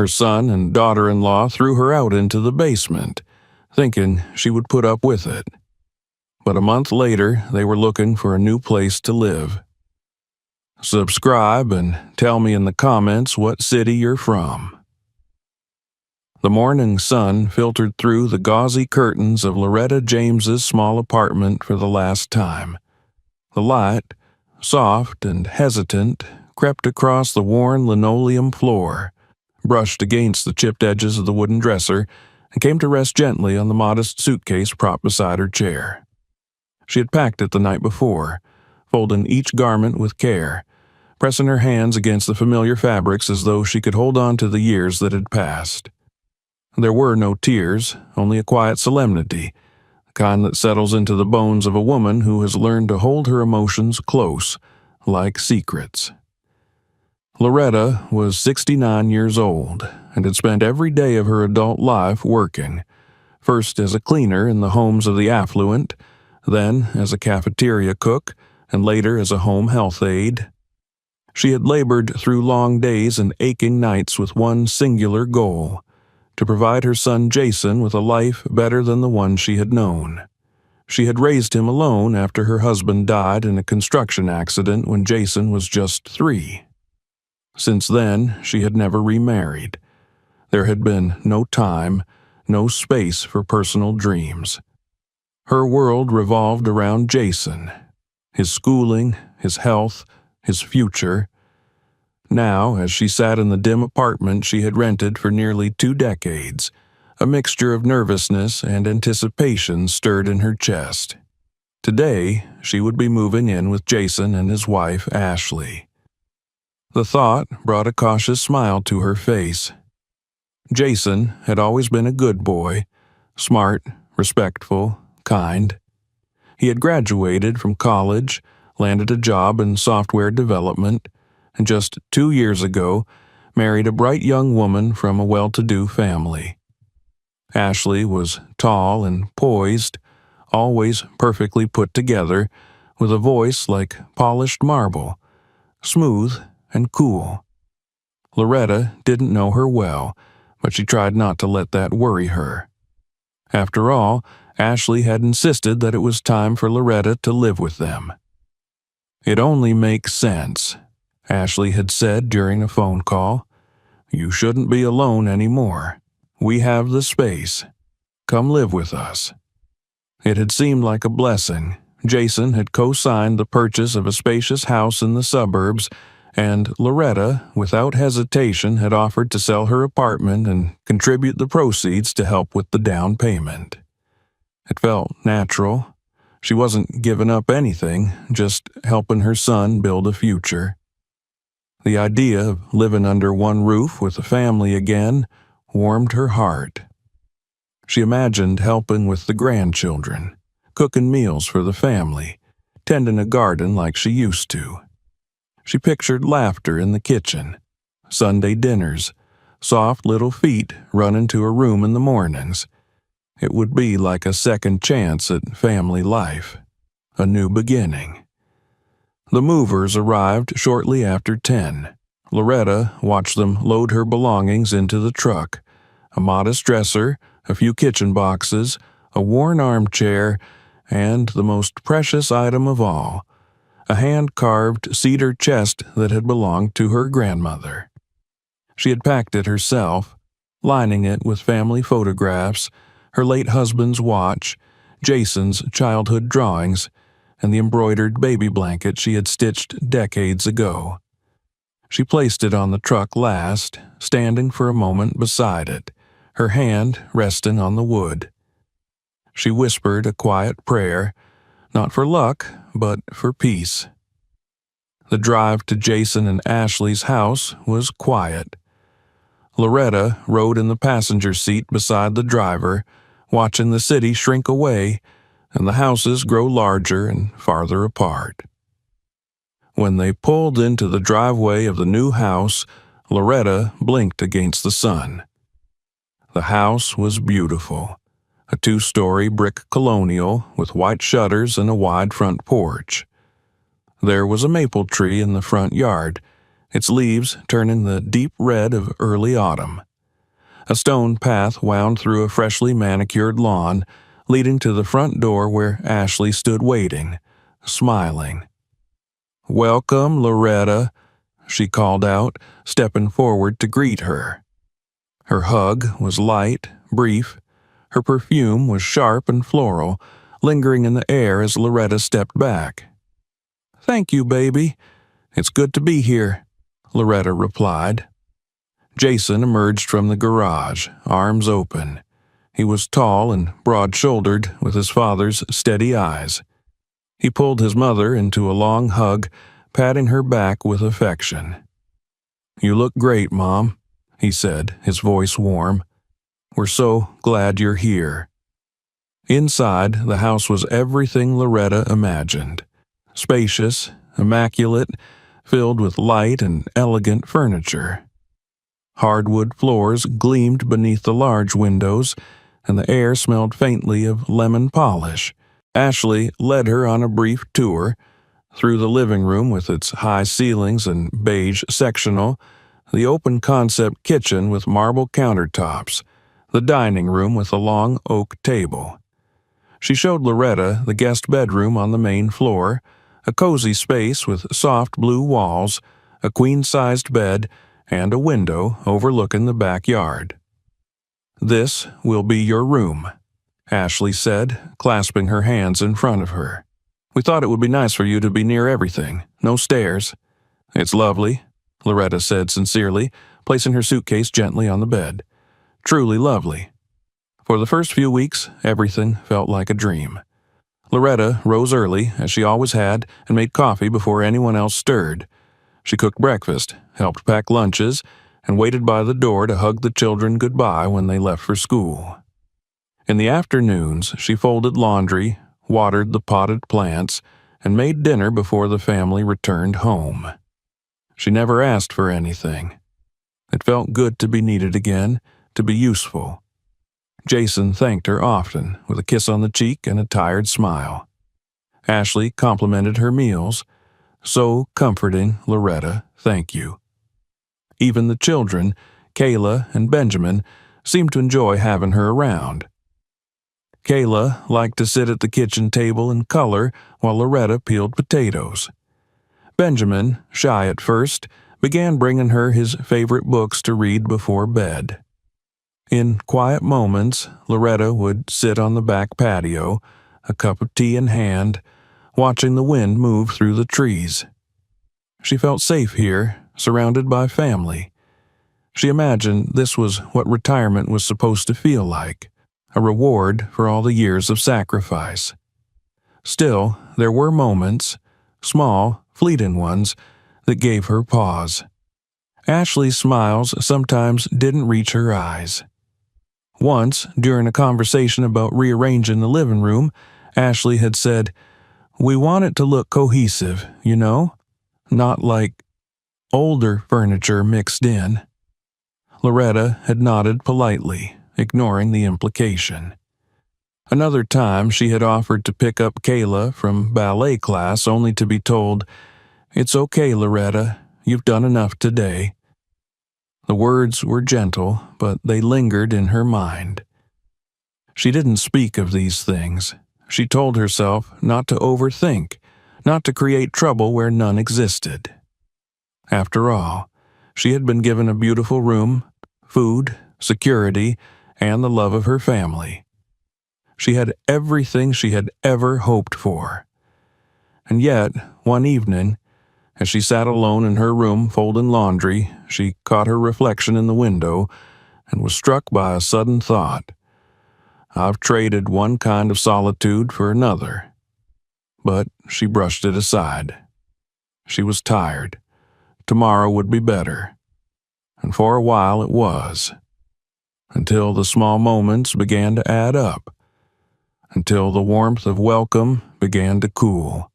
Her son and daughter-in-law threw her out into the basement, thinking she would put up with it. But a month later, they were looking for a new place to live. Subscribe and tell me in the comments what city you're from. The morning sun filtered through the gauzy curtains of Loretta James's small apartment for the last time. The light, soft and hesitant, crept across the worn linoleum floor, brushed against the chipped edges of the wooden dresser, and came to rest gently on the modest suitcase propped beside her chair. She had packed it the night before, folding each garment with care, pressing her hands against the familiar fabrics as though she could hold on to the years that had passed. There were no tears, only a quiet solemnity, the kind that settles into the bones of a woman who has learned to hold her emotions close, like secrets. Loretta was 69 years old and had spent every day of her adult life working, first as a cleaner in the homes of the affluent, then as a cafeteria cook, and later as a home health aide. She had labored through long days and aching nights with one singular goal: to provide her son Jason with a life better than the one she had known. She had raised him alone after her husband died in a construction accident when Jason was just 3. Since then, she had never remarried. There had been no time, no space for personal dreams. Her world revolved around Jason, his schooling, his health, his future. Now, as she sat in the dim apartment she had rented for nearly 2 decades, a mixture of nervousness and anticipation stirred in her chest. Today, she would be moving in with Jason and his wife, Ashley. The thought brought a cautious smile to her face. Jason had always been a good boy, smart, respectful, kind. He had graduated from college, landed a job in software development, and just 2 years ago married a bright young woman from a well-to-do family. Ashley was tall and poised, always perfectly put together, with a voice like polished marble, smooth and cool. Loretta didn't know her well, but she tried not to let that worry her. After all, Ashley had insisted that it was time for Loretta to live with them. "It only makes sense," Ashley had said during a phone call. "You shouldn't be alone anymore. We have the space. Come live with us." It had seemed like a blessing. Jason had co-signed the purchase of a spacious house in the suburbs, and Loretta, without hesitation, had offered to sell her apartment and contribute the proceeds to help with the down payment. It felt natural. She wasn't giving up anything, just helping her son build a future. The idea of living under one roof with a family again warmed her heart. She imagined helping with the grandchildren, cooking meals for the family, tending a garden like she used to. She pictured laughter in the kitchen, Sunday dinners, soft little feet running to her room in the mornings. It would be like a second chance at family life, a new beginning. The movers arrived shortly after 10. Loretta watched them load her belongings into the truck: a modest dresser, a few kitchen boxes, a worn armchair, and the most precious item of all, a hand-carved cedar chest that had belonged to her grandmother. She had packed it herself, lining it with family photographs, her late husband's watch, Jason's childhood drawings, and the embroidered baby blanket she had stitched decades ago. She placed it on the truck last, standing for a moment beside it, her hand resting on the wood. She whispered a quiet prayer, not for luck, but for peace. The drive to Jason and Ashley's house was quiet. Loretta rode in the passenger seat beside the driver, watching the city shrink away and the houses grow larger and farther apart. When they pulled into the driveway of the new house, Loretta blinked against the sun. The house was beautiful, a 2-story brick colonial with white shutters and a wide front porch. There was a maple tree in the front yard, its leaves turning the deep red of early autumn. A stone path wound through a freshly manicured lawn, leading to the front door where Ashley stood waiting, smiling. "Welcome, Loretta," she called out, stepping forward to greet her. Her hug was light, brief. Her perfume was sharp and floral, lingering in the air as Loretta stepped back. "Thank you, baby. It's good to be here," Loretta replied. Jason emerged from the garage, arms open. He was tall and broad-shouldered, with his father's steady eyes. He pulled his mother into a long hug, patting her back with affection. "You look great, Mom," he said, his voice warm. "We're so glad you're here." Inside, the house was everything Loretta imagined. Spacious, immaculate, filled with light and elegant furniture. Hardwood floors gleamed beneath the large windows, and the air smelled faintly of lemon polish. Ashley led her on a brief tour, through the living room with its high ceilings and beige sectional, the open-concept kitchen with marble countertops, the dining room with a long oak table. She showed Loretta the guest bedroom on the main floor, a cozy space with soft blue walls, a queen-sized bed, and a window overlooking the backyard. "This will be your room," Ashley said, clasping her hands in front of her. "We thought it would be nice for you to be near everything, no stairs." "It's lovely," Loretta said sincerely, placing her suitcase gently on the bed. "Truly lovely." For the first few weeks, everything felt like a dream. Loretta rose early, as she always had, and made coffee before anyone else stirred. She cooked breakfast, helped pack lunches, and waited by the door to hug the children goodbye when they left for school. In the afternoons, she folded laundry, watered the potted plants, and made dinner before the family returned home. She never asked for anything. It felt good to be needed again, to be useful. Jason thanked her often, with a kiss on the cheek and a tired smile. Ashley complimented her meals. "So comforting, Loretta, thank you." Even the children, Kayla and Benjamin, seemed to enjoy having her around. Kayla liked to sit at the kitchen table and color while Loretta peeled potatoes. Benjamin, shy at first, began bringing her his favorite books to read before bed. In quiet moments, Loretta would sit on the back patio, a cup of tea in hand, watching the wind move through the trees. She felt safe here, surrounded by family. She imagined this was what retirement was supposed to feel like, a reward for all the years of sacrifice. Still, there were moments, small, fleeting ones, that gave her pause. Ashley's smiles sometimes didn't reach her eyes. Once, during a conversation about rearranging the living room, Ashley had said, "We want it to look cohesive, you know? Not like older furniture mixed in." Loretta had nodded politely, ignoring the implication. Another time, she had offered to pick up Kayla from ballet class only to be told, "It's okay, Loretta, you've done enough today." The words were gentle, but they lingered in her mind. She didn't speak of these things. She told herself not to overthink, not to create trouble where none existed. After all, she had been given a beautiful room, food, security, and the love of her family. She had everything she had ever hoped for. And yet, one evening, as she sat alone in her room folding laundry, she caught her reflection in the window and was struck by a sudden thought. "I've traded one kind of solitude for another." But she brushed it aside. She was tired. Tomorrow would be better. And for a while it was. Until the small moments began to add up. Until the warmth of welcome began to cool.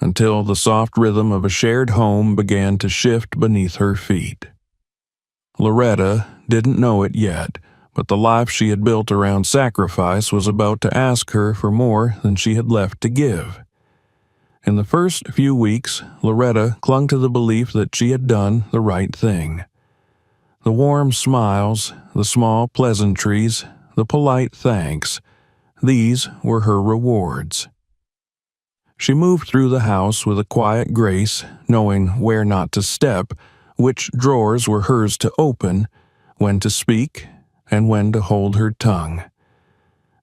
Until the soft rhythm of a shared home began to shift beneath her feet. Loretta didn't know it yet, but the life she had built around sacrifice was about to ask her for more than she had left to give. In the first few weeks, Loretta clung to the belief that she had done the right thing. The warm smiles, the small pleasantries, the polite thanks, these were her rewards. She moved through the house with a quiet grace, knowing where not to step, which drawers were hers to open, when to speak, and when to hold her tongue.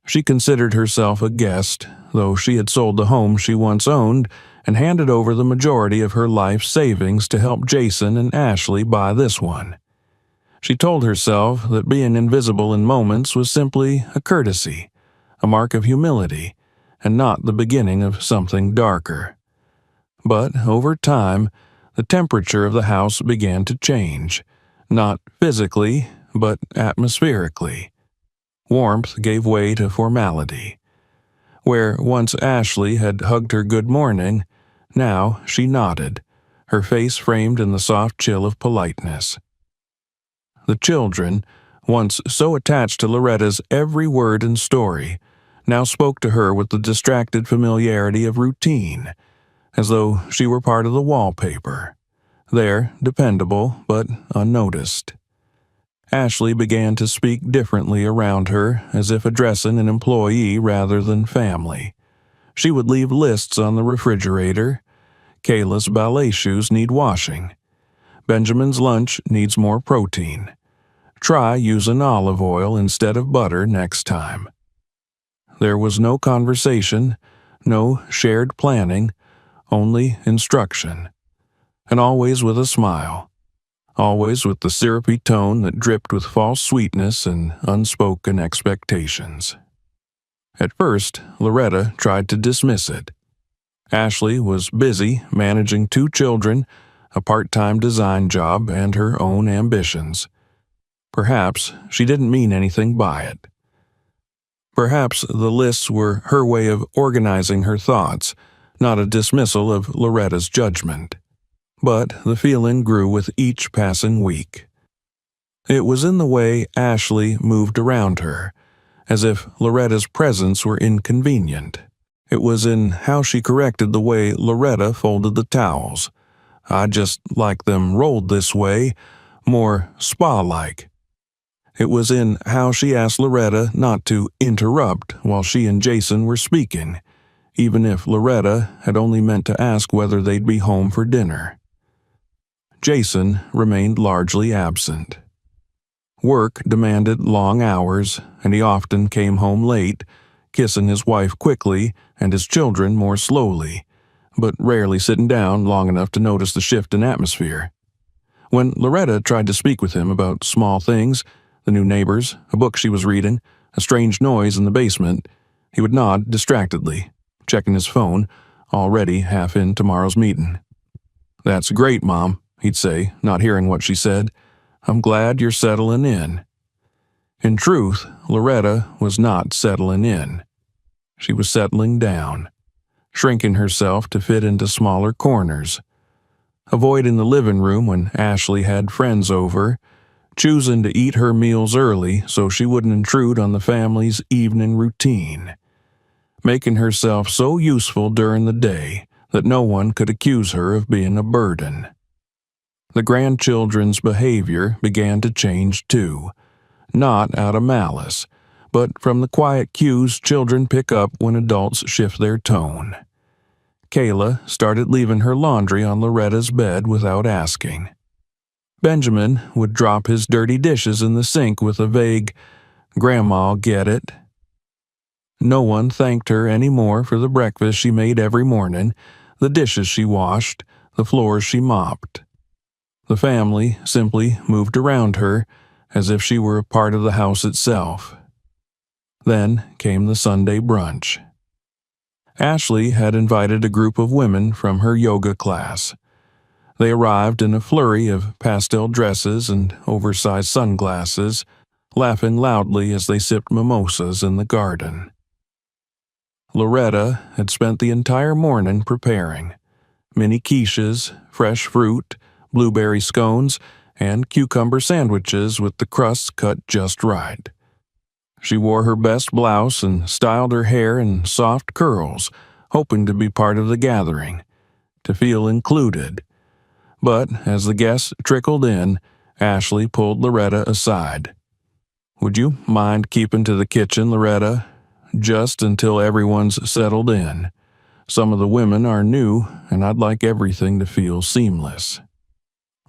She considered herself a guest, though she had sold the home she once owned and handed over the majority of her life savings to help Jason and Ashley buy this one. She told herself that being invisible in moments was simply a courtesy, a mark of humility, and not the beginning of something darker. But over time, the temperature of the house began to change, not physically, but atmospherically. Warmth gave way to formality. Where once Ashley had hugged her good morning, now she nodded, her face framed in the soft chill of politeness. The children, once so attached to Loretta's every word and story, now spoke to her with the distracted familiarity of routine, as though she were part of the wallpaper, there dependable but unnoticed. Ashley began to speak differently around her, as if addressing an employee rather than family. She would leave lists on the refrigerator. Kayla's ballet shoes need washing. Benjamin's lunch needs more protein. Try using olive oil instead of butter next time. There was no conversation, no shared planning, only instruction. And always with a smile. Always with the syrupy tone that dripped with false sweetness and unspoken expectations. At first, Loretta tried to dismiss it. Ashley was busy managing 2 children, a part-time design job, and her own ambitions. Perhaps she didn't mean anything by it. Perhaps the lists were her way of organizing her thoughts, not a dismissal of Loretta's judgment. But the feeling grew with each passing week. It was in the way Ashley moved around her, as if Loretta's presence were inconvenient. It was in how she corrected the way Loretta folded the towels. I just like them rolled this way, more spa-like. It was in how she asked Loretta not to interrupt while she and Jason were speaking, even if Loretta had only meant to ask whether they'd be home for dinner. Jason remained largely absent. Work demanded long hours, and he often came home late, kissing his wife quickly and his children more slowly, but rarely sitting down long enough to notice the shift in atmosphere. When Loretta tried to speak with him about small things, the new neighbors, a book she was reading, a strange noise in the basement, he would nod distractedly, checking his phone, already half in tomorrow's meeting. "That's great, Mom," he'd say, not hearing what she said. "I'm glad you're settling in." In truth, Loretta was not settling in. She was settling down, shrinking herself to fit into smaller corners, avoiding the living room when Ashley had friends over, choosing to eat her meals early so she wouldn't intrude on the family's evening routine, making herself so useful during the day that no one could accuse her of being a burden. The grandchildren's behavior began to change too, not out of malice, but from the quiet cues children pick up when adults shift their tone. Kayla started leaving her laundry on Loretta's bed without asking. Benjamin would drop his dirty dishes in the sink with a vague, "Grandma'll get it." No one thanked her any more for the breakfast she made every morning, the dishes she washed, the floors she mopped. The family simply moved around her as if she were a part of the house itself. Then came the Sunday brunch. Ashley had invited a group of women from her yoga class. They arrived in a flurry of pastel dresses and oversized sunglasses, laughing loudly as they sipped mimosas in the garden. Loretta had spent the entire morning preparing. Mini quiches, fresh fruit, blueberry scones, and cucumber sandwiches with the crusts cut just right. She wore her best blouse and styled her hair in soft curls, hoping to be part of the gathering, to feel included. But as the guests trickled in, Ashley pulled Loretta aside. "Would you mind keeping to the kitchen, Loretta? Just until everyone's settled in. Some of the women are new, and I'd like everything to feel seamless."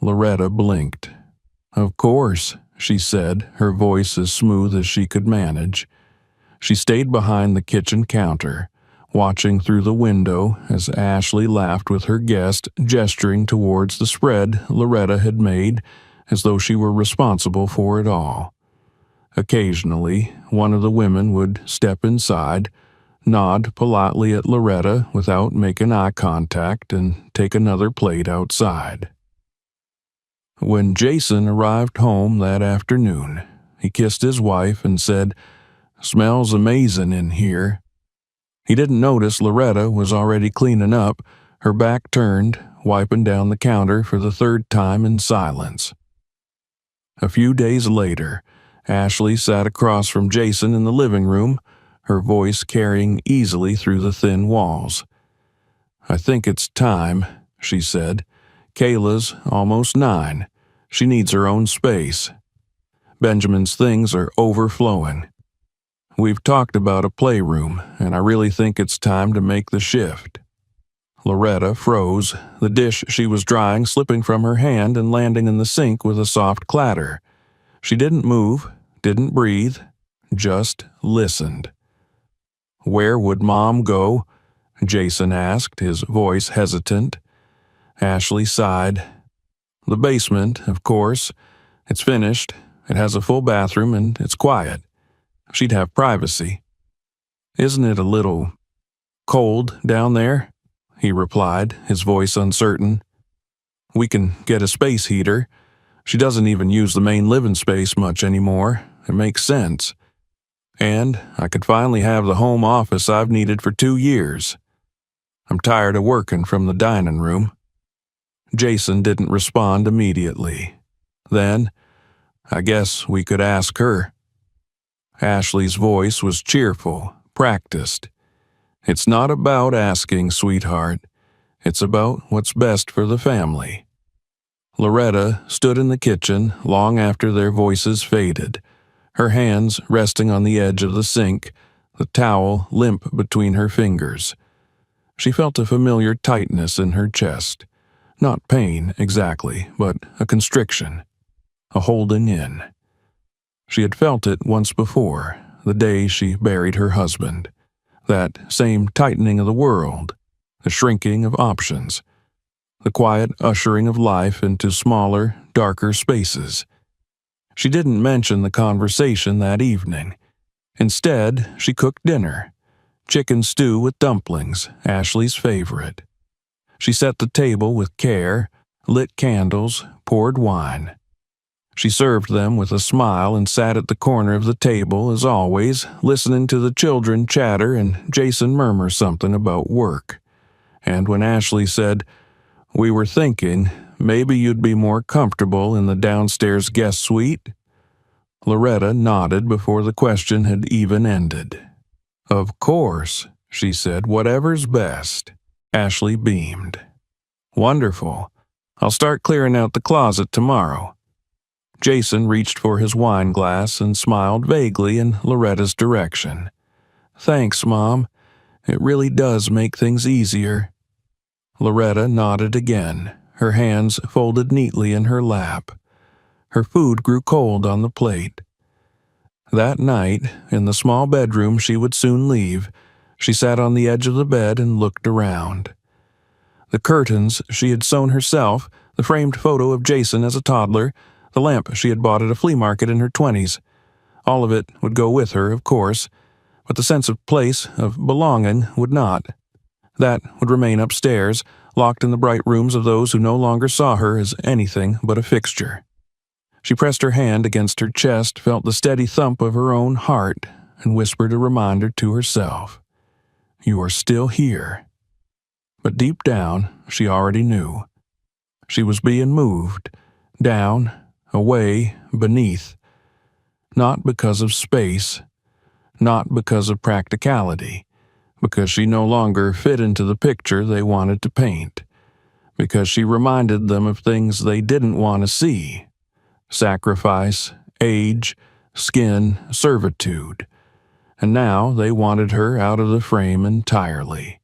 Loretta blinked. "Of course," she said, her voice as smooth as she could manage. She stayed behind the kitchen counter, watching through the window as Ashley laughed with her guest, gesturing towards the spread Loretta had made, as though she were responsible for it all. Occasionally, one of the women would step inside, nod politely at Loretta without making eye contact, and take another plate outside. When Jason arrived home that afternoon, he kissed his wife and said, "Smells amazing in here." He didn't notice Loretta was already cleaning up, her back turned, wiping down the counter for the third time in silence. A few days later, Ashley sat across from Jason in the living room, her voice carrying easily through the thin walls. "I think it's time," she said. "Kayla's almost 9. She needs her own space. Benjamin's things are overflowing. We've talked about a playroom, and I really think it's time to make the shift." Loretta froze, the dish she was drying slipping from her hand and landing in the sink with a soft clatter. She didn't move, didn't breathe, just listened. "Where would Mom go?" Jason asked, his voice hesitant. Ashley sighed. "The basement, of course. It's finished. It has a full bathroom and it's quiet. She'd have privacy." "Isn't it a little cold down there?" he replied, his voice uncertain. "We can get a space heater. She doesn't even use the main living space much anymore. It makes sense. And I could finally have the home office I've needed for 2 years. I'm tired of working from the dining room." Jason didn't respond immediately. Then, "I guess we could ask her." Ashley's voice was cheerful, practiced. "It's not about asking, sweetheart. It's about what's best for the family." Loretta stood in the kitchen long after their voices faded, her hands resting on the edge of the sink, the towel limp between her fingers. She felt a familiar tightness in her chest. Not pain, exactly, but a constriction, a holding in. She had felt it once before, the day she buried her husband. That same tightening of the world, the shrinking of options, the quiet ushering of life into smaller, darker spaces. She didn't mention the conversation that evening. Instead, she cooked dinner. Chicken stew with dumplings, Ashley's favorite. She set the table with care, lit candles, poured wine. She served them with a smile and sat at the corner of the table, as always, listening to the children chatter and Jason murmur something about work. And when Ashley said, "We were thinking, maybe you'd be more comfortable in the downstairs guest suite," Loretta nodded before the question had even ended. "Of course," she said, "whatever's best." Ashley beamed. "Wonderful. I'll start clearing out the closet tomorrow." Jason reached for his wine glass and smiled vaguely in Loretta's direction. "Thanks, Mom. It really does make things easier." Loretta nodded again, her hands folded neatly in her lap. Her food grew cold on the plate. That night, in the small bedroom she would soon leave, she sat on the edge of the bed and looked around. The curtains she had sewn herself, the framed photo of Jason as a toddler, the lamp she had bought at a flea market in her 20s. All of it would go with her, of course, but the sense of place, of belonging, would not. That would remain upstairs, locked in the bright rooms of those who no longer saw her as anything but a fixture. She pressed her hand against her chest, felt the steady thump of her own heart, and whispered a reminder to herself. "You are still here." But deep down, she already knew. She was being moved, down, away, beneath. Not because of space, not because of practicality, because she no longer fit into the picture they wanted to paint, because she reminded them of things they didn't want to see, Sacrifice, age, skin, servitude. And now they wanted her out of the frame entirely.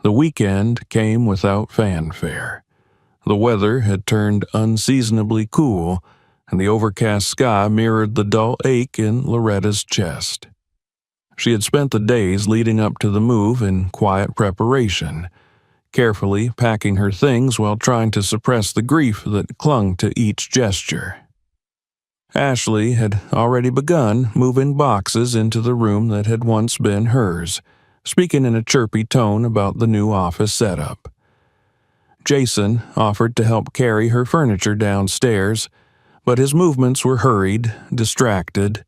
The weekend came without fanfare. The weather had turned unseasonably cool, and the overcast sky mirrored the dull ache in Loretta's chest. She had spent the days leading up to the move in quiet preparation, carefully packing her things while trying to suppress the grief that clung to each gesture. Ashley had already begun moving boxes into the room that had once been hers, speaking in a chirpy tone about the new office setup. Jason offered to help carry her furniture downstairs, but his movements were hurried, distracted,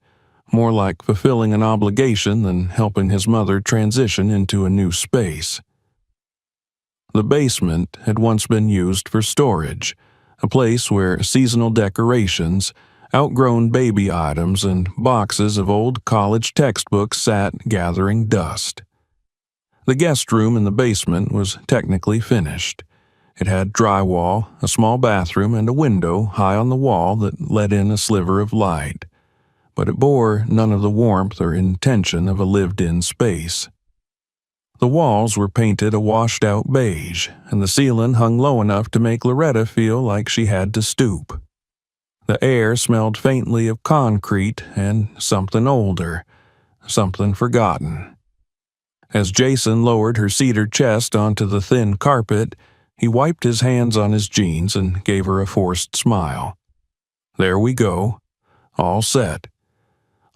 more like fulfilling an obligation than helping his mother transition into a new space. The basement had once been used for storage, a place where seasonal decorations, outgrown baby items, and boxes of old college textbooks sat gathering dust. The guest room in the basement was technically finished. It had drywall, a small bathroom, and a window high on the wall that let in a sliver of light, but it bore none of the warmth or intention of a lived-in space. The walls were painted a washed-out beige, and the ceiling hung low enough to make Loretta feel like she had to stoop. The air smelled faintly of concrete and something older, something forgotten. As Jason lowered her cedar chest onto the thin carpet, he wiped his hands on his jeans and gave her a forced smile. There we go. All set.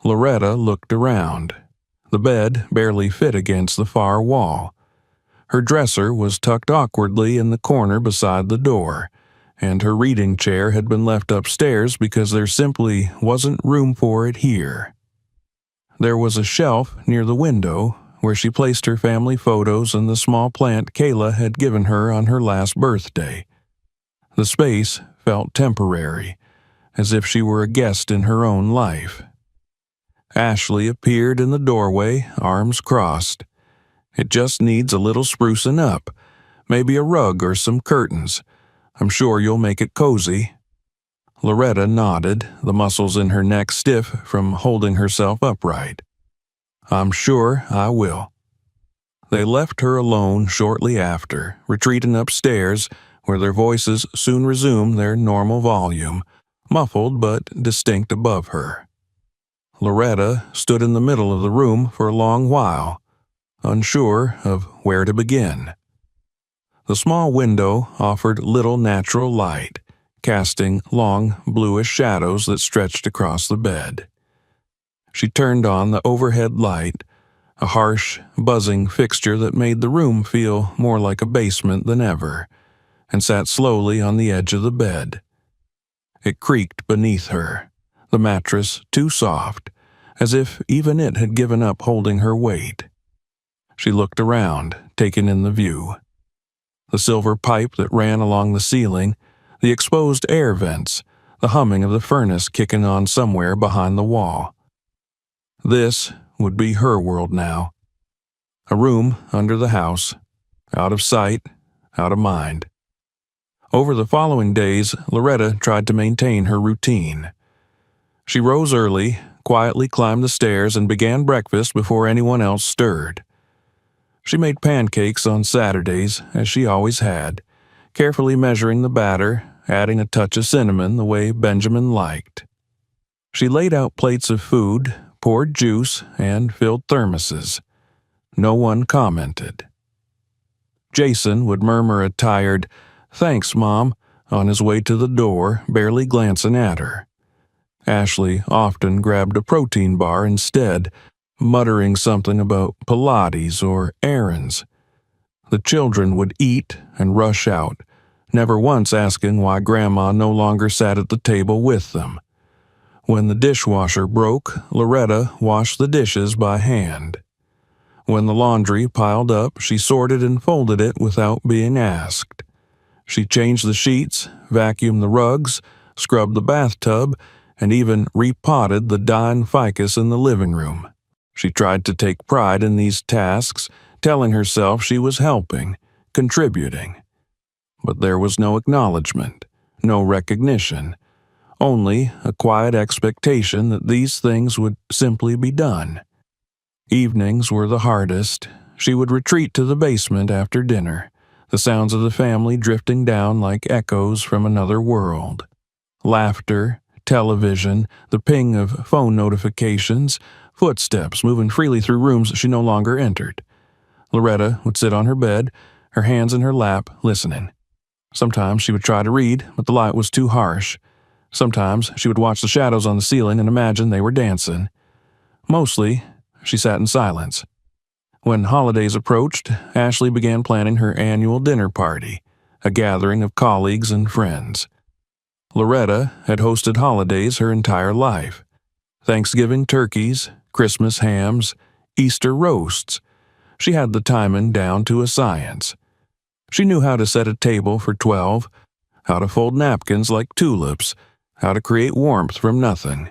Loretta looked around. The bed barely fit against the far wall. Her dresser was tucked awkwardly in the corner beside the door, and her reading chair had been left upstairs because there simply wasn't room for it here. There was a shelf near the window where she placed her family photos and the small plant Kayla had given her on her last birthday. The space felt temporary, as if she were a guest in her own life. Ashley appeared in the doorway, arms crossed. It just needs a little sprucing up, maybe a rug or some curtains. I'm sure you'll make it cozy. Loretta nodded, the muscles in her neck stiff from holding herself upright. I'm sure I will. They left her alone shortly after, retreating upstairs, where their voices soon resumed their normal volume, muffled but distinct above her. Loretta stood in the middle of the room for a long while, unsure of where to begin. The small window offered little natural light, casting long, bluish shadows that stretched across the bed. She turned on the overhead light, a harsh, buzzing fixture that made the room feel more like a basement than ever, and sat slowly on the edge of the bed. It creaked beneath her, the mattress too soft, as if even it had given up holding her weight. She looked around, taking in the view. The silver pipe that ran along the ceiling, the exposed air vents, the humming of the furnace kicking on somewhere behind the wall. This would be her world now. A room under the house, out of sight, out of mind. Over the following days, Loretta tried to maintain her routine. She rose early, quietly climbed the stairs, and began breakfast before anyone else stirred. She made pancakes on Saturdays, as she always had, carefully measuring the batter, adding a touch of cinnamon the way Benjamin liked. She laid out plates of food, poured juice, and filled thermoses. No one commented. Jason would murmur a tired, "Thanks, Mom," on his way to the door, barely glancing at her. Ashley often grabbed a protein bar instead, muttering something about Pilates or errands. The children would eat and rush out, never once asking why Grandma no longer sat at the table with them. When the dishwasher broke, Loretta washed the dishes by hand. When the laundry piled up, she sorted and folded it without being asked. She changed the sheets, vacuumed the rugs, scrubbed the bathtub, and even repotted the dying ficus in the living room. She tried to take pride in these tasks, telling herself she was helping, contributing. But there was no acknowledgement, no recognition, only a quiet expectation that these things would simply be done. Evenings were the hardest. She would retreat to the basement after dinner, the sounds of the family drifting down like echoes from another world. Laughter, television, the ping of phone notifications, footsteps moving freely through rooms she no longer entered. Loretta would sit on her bed, her hands in her lap, listening. Sometimes she would try to read, but the light was too harsh. Sometimes she would watch the shadows on the ceiling and imagine they were dancing. Mostly, she sat in silence. When holidays approached, Ashley began planning her annual dinner party, a gathering of colleagues and friends. Loretta had hosted holidays her entire life. Thanksgiving turkeys, Christmas hams, Easter roasts. She had the timing down to a science. She knew how to set a table for 12, how to fold napkins like tulips, how to create warmth from nothing.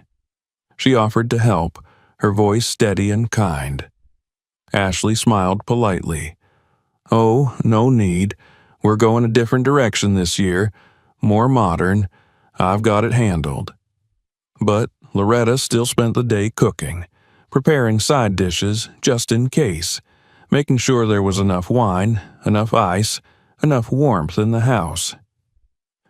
She offered to help, her voice steady and kind. Ashley smiled politely. "Oh, no need. We're going a different direction this year. More modern. I've got it handled." But Loretta still spent the day cooking, preparing side dishes just in case, making sure there was enough wine, enough ice, enough warmth in the house.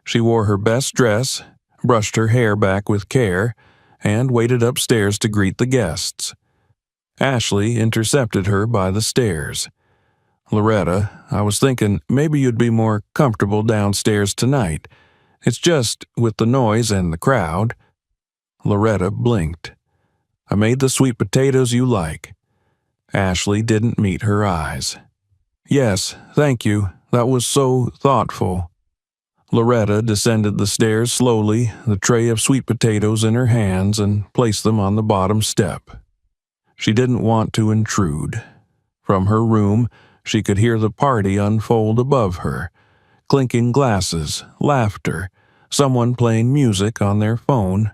She wore her best dress, brushed her hair back with care, and waited upstairs to greet the guests. Ashley intercepted her by the stairs. "Loretta, I was thinking maybe you'd be more comfortable downstairs tonight. It's just with the noise and the crowd." Loretta blinked. "I made the sweet potatoes you like." Ashley didn't meet her eyes. "Yes, thank you. That was so thoughtful." Loretta descended the stairs slowly, the tray of sweet potatoes in her hands, and placed them on the bottom step. She didn't want to intrude. From her room, she could hear the party unfold above her. Clinking glasses, laughter, someone playing music on their phone.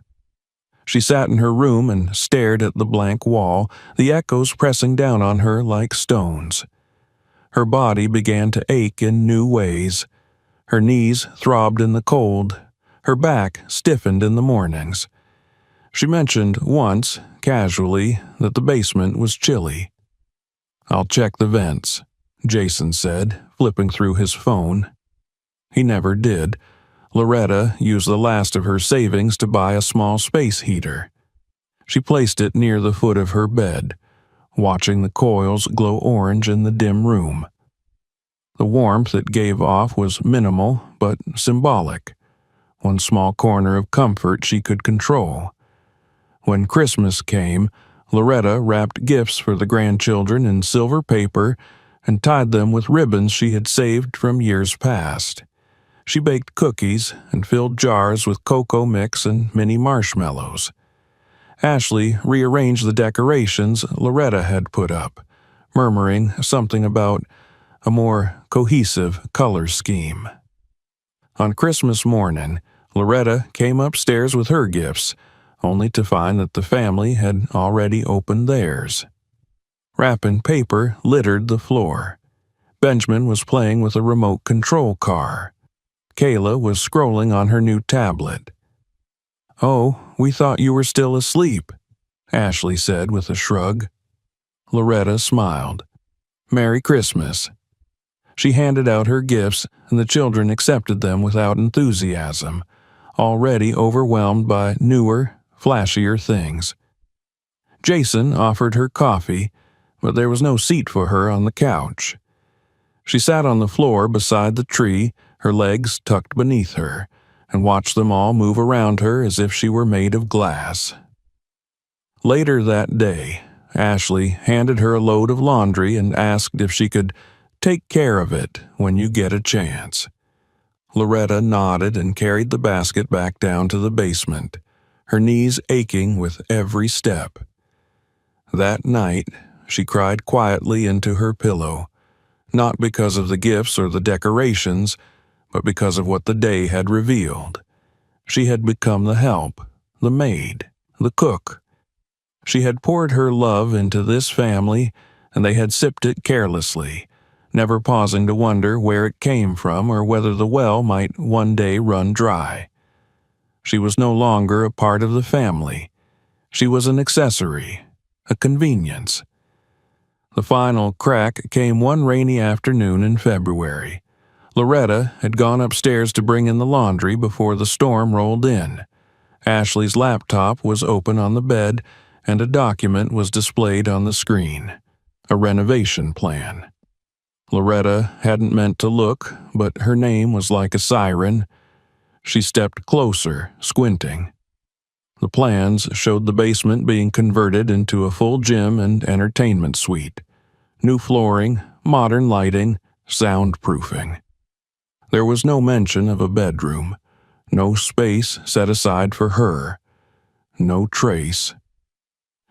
She sat in her room and stared at the blank wall, the echoes pressing down on her like stones. Her body began to ache in new ways. Her knees throbbed in the cold. Her back stiffened in the mornings. She mentioned once, casually, that the basement was chilly. "I'll check the vents," Jason said, flipping through his phone. He never did. Loretta used the last of her savings to buy a small space heater. She placed it near the foot of her bed, watching the coils glow orange in the dim room. The warmth it gave off was minimal, but symbolic. One small corner of comfort she could control. When Christmas came, Loretta wrapped gifts for the grandchildren in silver paper and tied them with ribbons she had saved from years past. She baked cookies and filled jars with cocoa mix and mini marshmallows. Ashley rearranged the decorations Loretta had put up, murmuring something about a more cohesive color scheme. On Christmas morning, Loretta came upstairs with her gifts, only to find that the family had already opened theirs. Wrapping paper littered the floor. Benjamin was playing with a remote control car. Kayla was scrolling on her new tablet. "Oh, we thought you were still asleep," Ashley said with a shrug. Loretta smiled. "Merry Christmas." She handed out her gifts, and the children accepted them without enthusiasm, already overwhelmed by newer, flashier things. Jason offered her coffee, but there was no seat for her on the couch. She sat on the floor beside the tree, her legs tucked beneath her, and watched them all move around her as if she were made of glass. Later that day, Ashley handed her a load of laundry and asked if she could take care of it when you get a chance. Loretta nodded and carried the basket back down to the basement, her knees aching with every step. That night, she cried quietly into her pillow, not because of the gifts or the decorations, but because of what the day had revealed. She had become the help, the maid, the cook. She had poured her love into this family, and they had sipped it carelessly, never pausing to wonder where it came from or whether the well might one day run dry. She was no longer a part of the family. She was an accessory, a convenience. The final crack came one rainy afternoon in February. Loretta had gone upstairs to bring in the laundry before the storm rolled in. Ashley's laptop was open on the bed, and a document was displayed on the screen, a renovation plan. Loretta hadn't meant to look, but her name was like a siren. She stepped closer, squinting. The plans showed the basement being converted into a full gym and entertainment suite. New flooring, modern lighting, soundproofing. There was no mention of a bedroom, no space set aside for her, no trace.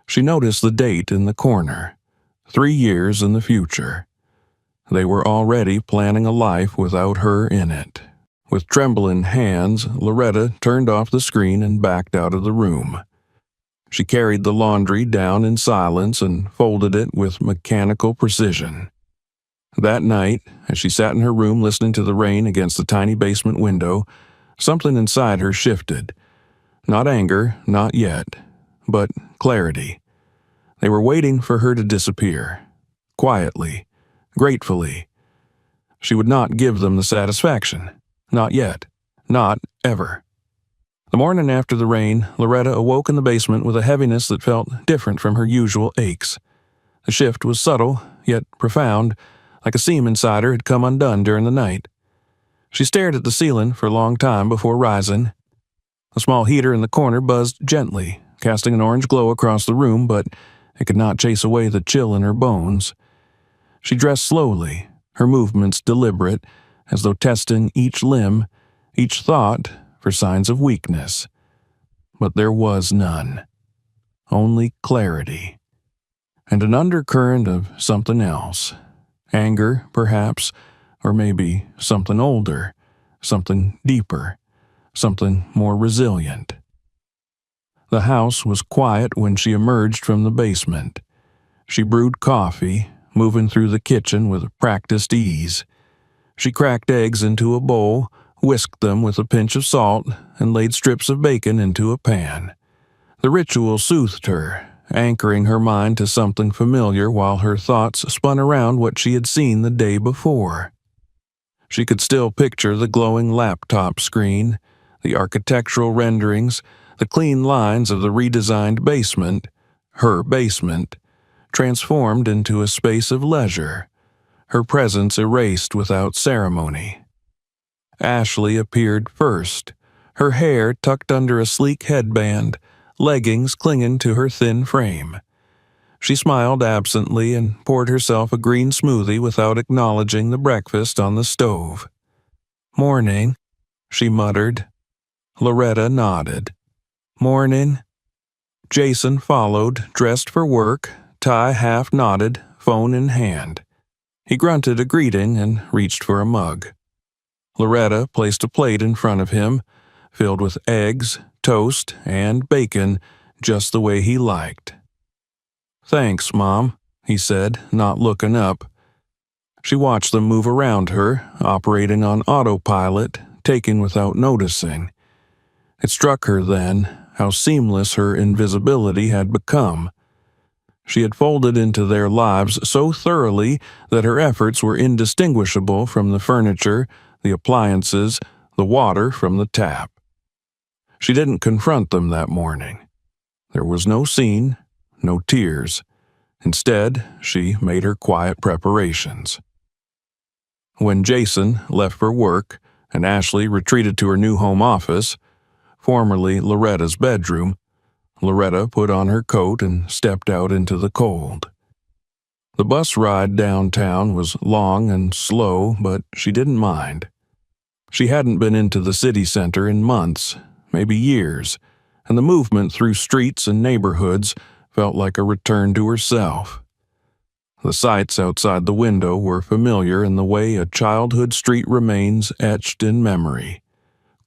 She noticed the date in the corner, 3 years in the future. They were already planning a life without her in it. With trembling hands, Loretta turned off the screen and backed out of the room. She carried the laundry down in silence and folded it with mechanical precision. That night, as she sat in her room listening to the rain against the tiny basement window, something inside her shifted. Not anger, not yet, but clarity. They were waiting for her to disappear. Quietly, gratefully. She would not give them the satisfaction. Not yet. Not ever. The morning after the rain, Loretta awoke in the basement with a heaviness that felt different from her usual aches. The shift was subtle, yet profound, like a seam inside her had come undone during the night. She stared at the ceiling for a long time before rising. The small heater in the corner buzzed gently, casting an orange glow across the room, but it could not chase away the chill in her bones. She dressed slowly, her movements deliberate, as though testing each limb, each thought for signs of weakness. But there was none. Only clarity. And an undercurrent of something else. Anger, perhaps, or maybe something older, something deeper, something more resilient. The house was quiet when she emerged from the basement. She brewed coffee, moving through the kitchen with practiced ease. She cracked eggs into a bowl, whisked them with a pinch of salt, and laid strips of bacon into a pan. The ritual soothed her, anchoring her mind to something familiar while her thoughts spun around what she had seen the day before. She could still picture the glowing laptop screen, the architectural renderings, the clean lines of the redesigned basement, her basement, transformed into a space of leisure, her presence erased without ceremony. Ashley appeared first, her hair tucked under a sleek headband, leggings clinging to her thin frame. She smiled absently and poured herself a green smoothie without acknowledging the breakfast on the stove. "Morning," she muttered. Loretta nodded. "Morning." Jason followed, dressed for work, tie half knotted, phone in hand. He grunted a greeting and reached for a mug. Loretta placed a plate in front of him, filled with eggs, toast, and bacon, just the way he liked. "Thanks, Mom," he said, not looking up. She watched them move around her, operating on autopilot, taking without noticing. It struck her then how seamless her invisibility had become. She had folded into their lives so thoroughly that her efforts were indistinguishable from the furniture, the appliances, the water from the tap. She didn't confront them that morning. There was no scene, no tears. Instead, she made her quiet preparations. When Jason left for work and Ashley retreated to her new home office, formerly Loretta's bedroom, Loretta put on her coat and stepped out into the cold. The bus ride downtown was long and slow, but she didn't mind. She hadn't been into the city center in months, maybe years, and the movement through streets and neighborhoods felt like a return to herself. The sights outside the window were familiar in the way a childhood street remains etched in memory.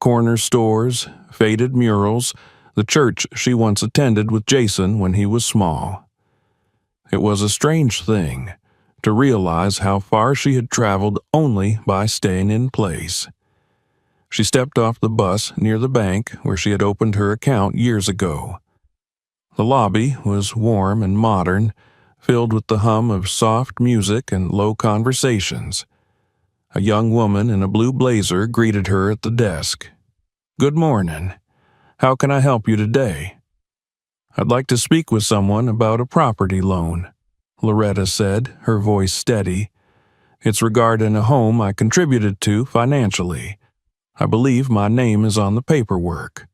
Corner stores, faded murals, the church she once attended with Jason when he was small. It was a strange thing to realize how far she had traveled only by staying in place. She stepped off the bus near the bank where she had opened her account years ago. The lobby was warm and modern, filled with the hum of soft music and low conversations. A young woman in a blue blazer greeted her at the desk. "Good morning. How can I help you today?" "I'd like to speak with someone about a property loan," Loretta said, her voice steady. "It's regarding a home I contributed to financially. I believe my name is on the paperwork."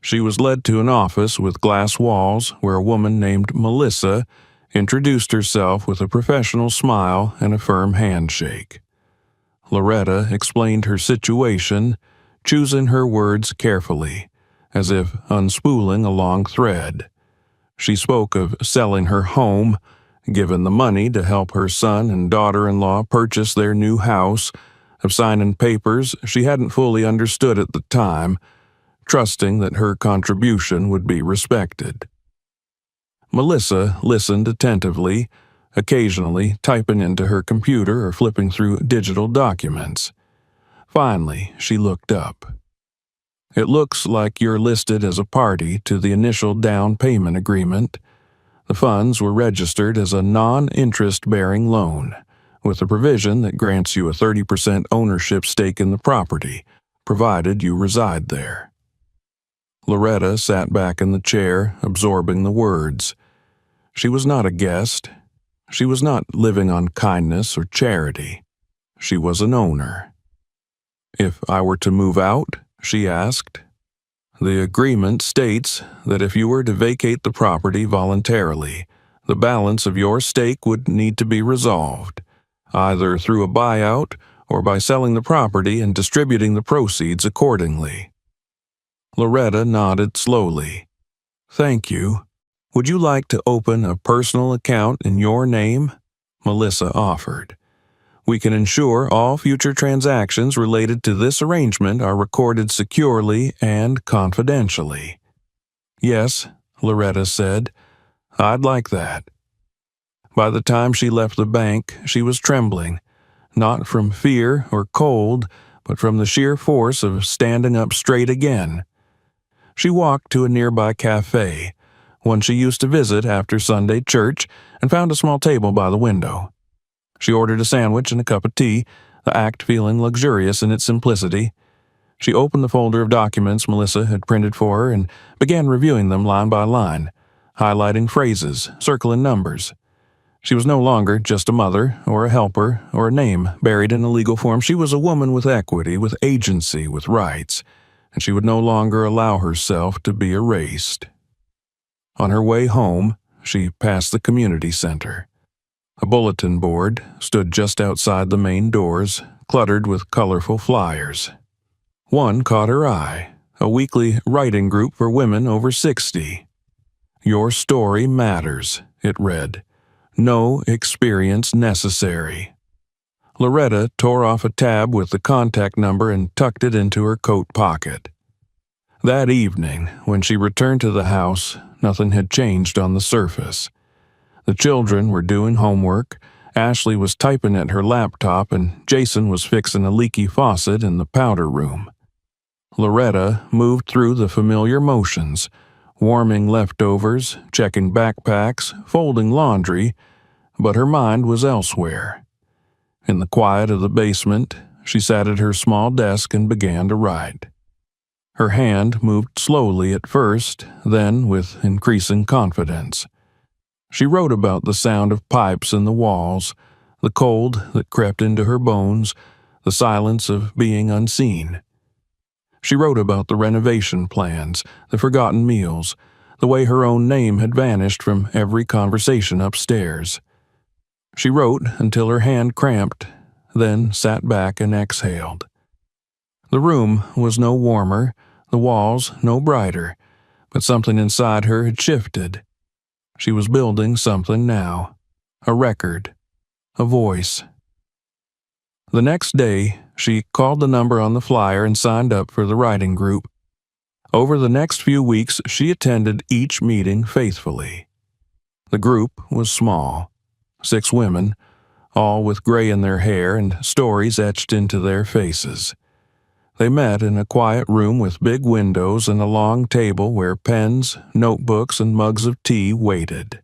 She was led to an office with glass walls where a woman named Melissa introduced herself with a professional smile and a firm handshake. Loretta explained her situation, choosing her words carefully, as if unspooling a long thread. She spoke of selling her home, given the money to help her son and daughter-in-law purchase their new house, of signing papers she hadn't fully understood at the time, trusting that her contribution would be respected. Melissa listened attentively, occasionally typing into her computer or flipping through digital documents. Finally, she looked up. "It looks like you're listed as a party to the initial down payment agreement. The funds were registered as a non-interest-bearing loan, with a provision that grants you a 30% ownership stake in the property, provided you reside there." Loretta sat back in the chair, absorbing the words. She was not a guest. She was not living on kindness or charity. She was an owner. "If I were to move out?" she asked. "The agreement states that if you were to vacate the property voluntarily, the balance of your stake would need to be resolved, either through a buyout or by selling the property and distributing the proceeds accordingly." Loretta nodded slowly. "Thank you. Would you like to open a personal account in your name?" Melissa offered. "We can ensure all future transactions related to this arrangement are recorded securely and confidentially." "Yes," Loretta said, "I'd like that." By the time she left the bank, she was trembling, not from fear or cold, but from the sheer force of standing up straight again. She walked to a nearby cafe, one she used to visit after Sunday church, and found a small table by the window. She ordered a sandwich and a cup of tea, the act feeling luxurious in its simplicity. She opened the folder of documents Melissa had printed for her and began reviewing them line by line, highlighting phrases, circling numbers. She was no longer just a mother, or a helper, or a name buried in a legal form. She was a woman with equity, with agency, with rights, and she would no longer allow herself to be erased. On her way home, she passed the community center. A bulletin board stood just outside the main doors, cluttered with colorful flyers. One caught her eye, a weekly writing group for women over 60. "Your story matters," it read. "No experience necessary." Loretta tore off a tab with the contact number and tucked it into her coat pocket. That evening, when she returned to the house, nothing had changed on the surface. The children were doing homework, Ashley was typing at her laptop, and Jason was fixing a leaky faucet in the powder room. Loretta moved through the familiar motions, warming leftovers, checking backpacks, folding laundry, but her mind was elsewhere. In the quiet of the basement, she sat at her small desk and began to write. Her hand moved slowly at first, then with increasing confidence. She wrote about the sound of pipes in the walls, the cold that crept into her bones, the silence of being unseen. She wrote about the renovation plans, the forgotten meals, the way her own name had vanished from every conversation upstairs. She wrote until her hand cramped, then sat back and exhaled. The room was no warmer, the walls no brighter, but something inside her had shifted. She was building something now, a record, a voice. The next day, she called the number on the flyer and signed up for the writing group. Over the next few weeks, she attended each meeting faithfully. The group was small, 6 women, all with gray in their hair and stories etched into their faces. They met in a quiet room with big windows and a long table where pens, notebooks, and mugs of tea waited.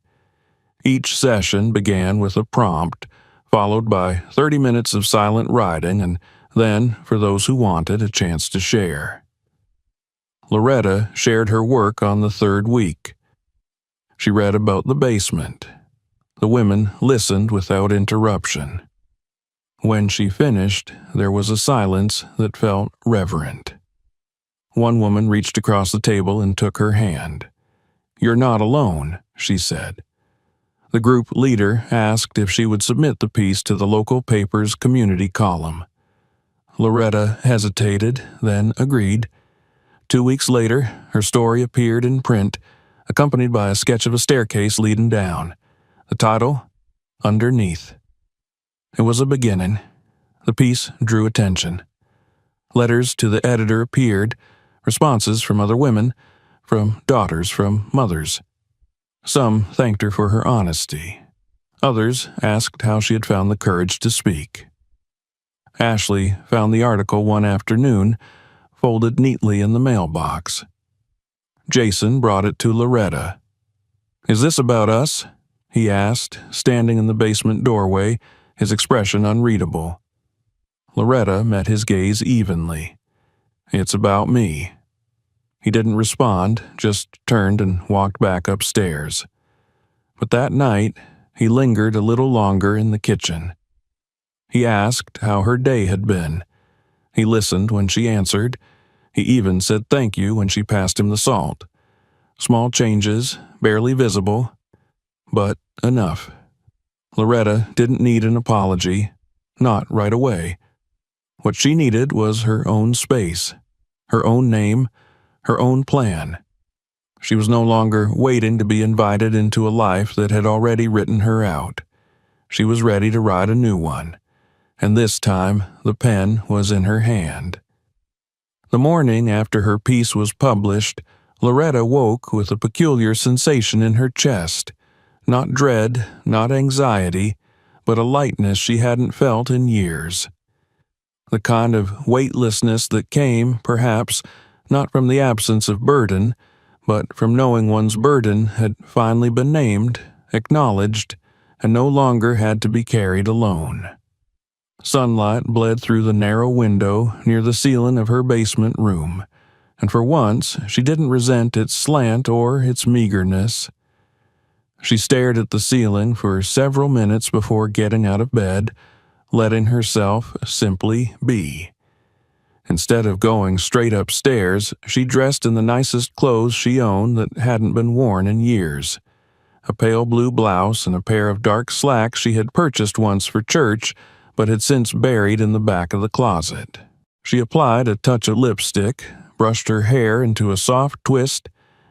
Each session began with a prompt, followed by 30 minutes of silent writing, and then, for those who wanted, a chance to share. Loretta shared her work on the third week. She read about the basement. The women listened without interruption. When she finished, there was a silence that felt reverent. One woman reached across the table and took her hand. "You're not alone," she said. The group leader asked if she would submit the piece to the local paper's community column. Loretta hesitated, then agreed. 2 weeks later, her story appeared in print, accompanied by a sketch of a staircase leading down. The title, Underneath. It was a beginning. The piece drew attention. Letters to the editor appeared, responses from other women, from daughters, from mothers. Some thanked her for her honesty. Others asked how she had found the courage to speak. Ashley found the article one afternoon, folded neatly in the mailbox. Jason brought it to Loretta. "Is this about us?" he asked, standing in the basement doorway, his expression unreadable. Loretta met his gaze evenly. "It's about me." He didn't respond, just turned and walked back upstairs. But that night, he lingered a little longer in the kitchen. He asked how her day had been. He listened when she answered. He even said thank you when she passed him the salt. Small changes, barely visible, but enough. Loretta didn't need an apology, not right away. What she needed was her own space, her own name, her own plan. She was no longer waiting to be invited into a life that had already written her out. She was ready to write a new one, and this time the pen was in her hand. The morning after her piece was published, Loretta woke with a peculiar sensation in her chest. Not dread, not anxiety, but a lightness she hadn't felt in years. The kind of weightlessness that came, perhaps, not from the absence of burden, but from knowing one's burden had finally been named, acknowledged, and no longer had to be carried alone. Sunlight bled through the narrow window near the ceiling of her basement room, and for once she didn't resent its slant or its meagerness. She stared at the ceiling for several minutes before getting out of bed, letting herself simply be. Instead of going straight upstairs, she dressed in the nicest clothes she owned that hadn't been worn in years. A pale blue blouse and a pair of dark slacks she had purchased once for church, but had since buried in the back of the closet. She applied a touch of lipstick, brushed her hair into a soft twist,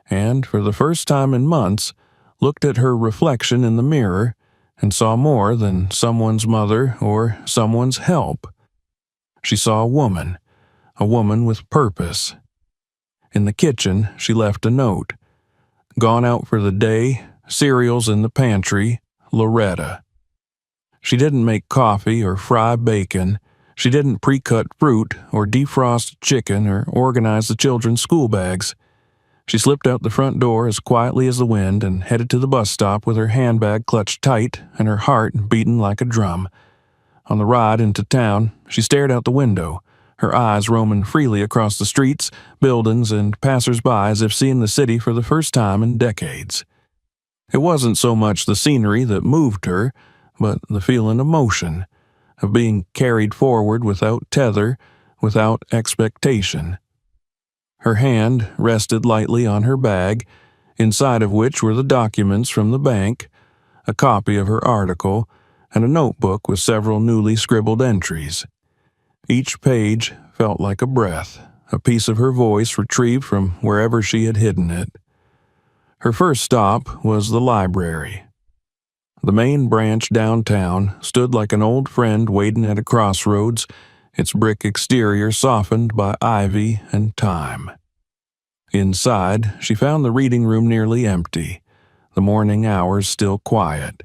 and, for the first time in months, looked at her reflection in the mirror and saw more than someone's mother or someone's help. She saw a woman with purpose. In the kitchen, she left a note. Gone out for the day, cereals in the pantry, Loretta. She didn't make coffee or fry bacon. She didn't pre-cut fruit or defrost chicken or organize the children's school bags. She slipped out the front door as quietly as the wind and headed to the bus stop with her handbag clutched tight and her heart beating like a drum. On the ride into town, she stared out the window, her eyes roaming freely across the streets, buildings, and passers-by as if seeing the city for the first time in decades. It wasn't so much the scenery that moved her, but the feeling of motion, of being carried forward without tether, without expectation. Her hand rested lightly on her bag, inside of which were the documents from the bank, a copy of her article, and a notebook with several newly scribbled entries. Each page felt like a breath, a piece of her voice retrieved from wherever she had hidden it. Her first stop was the library. The main branch downtown stood like an old friend waiting at a crossroads, its brick exterior softened by ivy and time. Inside, she found the reading room nearly empty, the morning hours still quiet.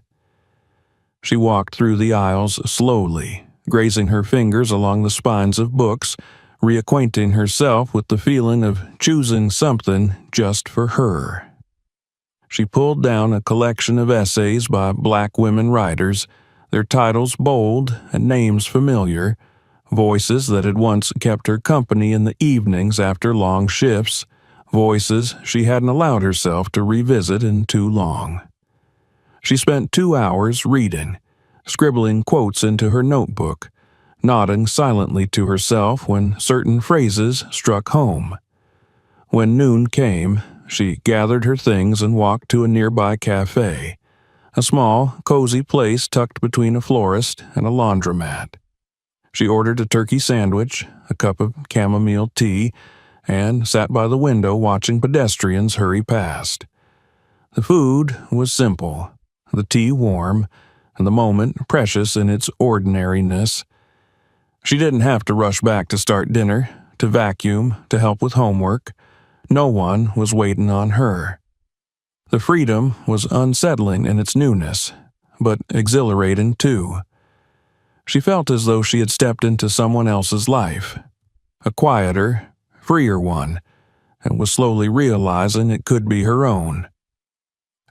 She walked through the aisles slowly, grazing her fingers along the spines of books, reacquainting herself with the feeling of choosing something just for her. She pulled down a collection of essays by black women writers, their titles bold and names familiar, voices that had once kept her company in the evenings after long shifts, voices she hadn't allowed herself to revisit in too long. She spent 2 hours reading, scribbling quotes into her notebook, nodding silently to herself when certain phrases struck home. When noon came, she gathered her things and walked to a nearby cafe, a small, cozy place tucked between a florist and a laundromat. She ordered a turkey sandwich, a cup of chamomile tea, and sat by the window watching pedestrians hurry past. The food was simple, the tea warm, and the moment precious in its ordinariness. She didn't have to rush back to start dinner, to vacuum, to help with homework. No one was waiting on her. The freedom was unsettling in its newness, but exhilarating too. She felt as though she had stepped into someone else's life, a quieter, freer one, and was slowly realizing it could be her own.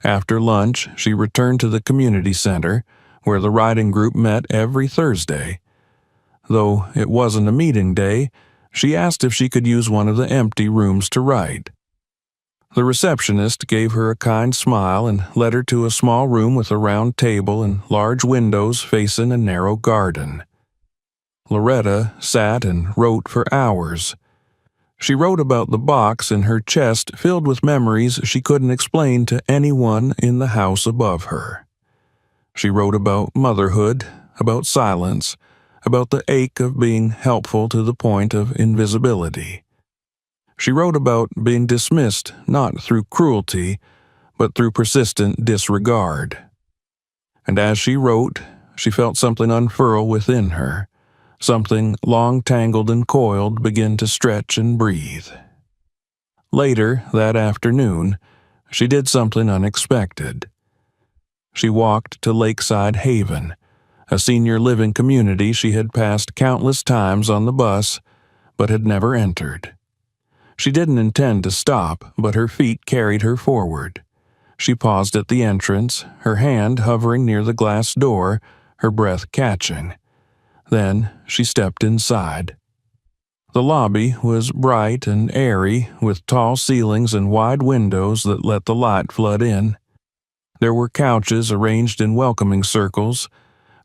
After lunch, she returned to the community center, where the writing group met every Thursday. Though it wasn't a meeting day, she asked if she could use one of the empty rooms to write. The receptionist gave her a kind smile and led her to a small room with a round table and large windows facing a narrow garden. Loretta sat and wrote for hours. She wrote about the box in her chest filled with memories she couldn't explain to anyone in the house above her. She wrote about motherhood, about silence, about the ache of being helpful to the point of invisibility. She wrote about being dismissed not through cruelty, but through persistent disregard. And as she wrote, she felt something unfurl within her, something long tangled and coiled begin to stretch and breathe. Later that afternoon, she did something unexpected. She walked to Lakeside Haven, a senior living community she had passed countless times on the bus, but had never entered. She didn't intend to stop, but her feet carried her forward. She paused at the entrance, her hand hovering near the glass door, her breath catching. Then she stepped inside. The lobby was bright and airy, with tall ceilings and wide windows that let the light flood in. There were couches arranged in welcoming circles,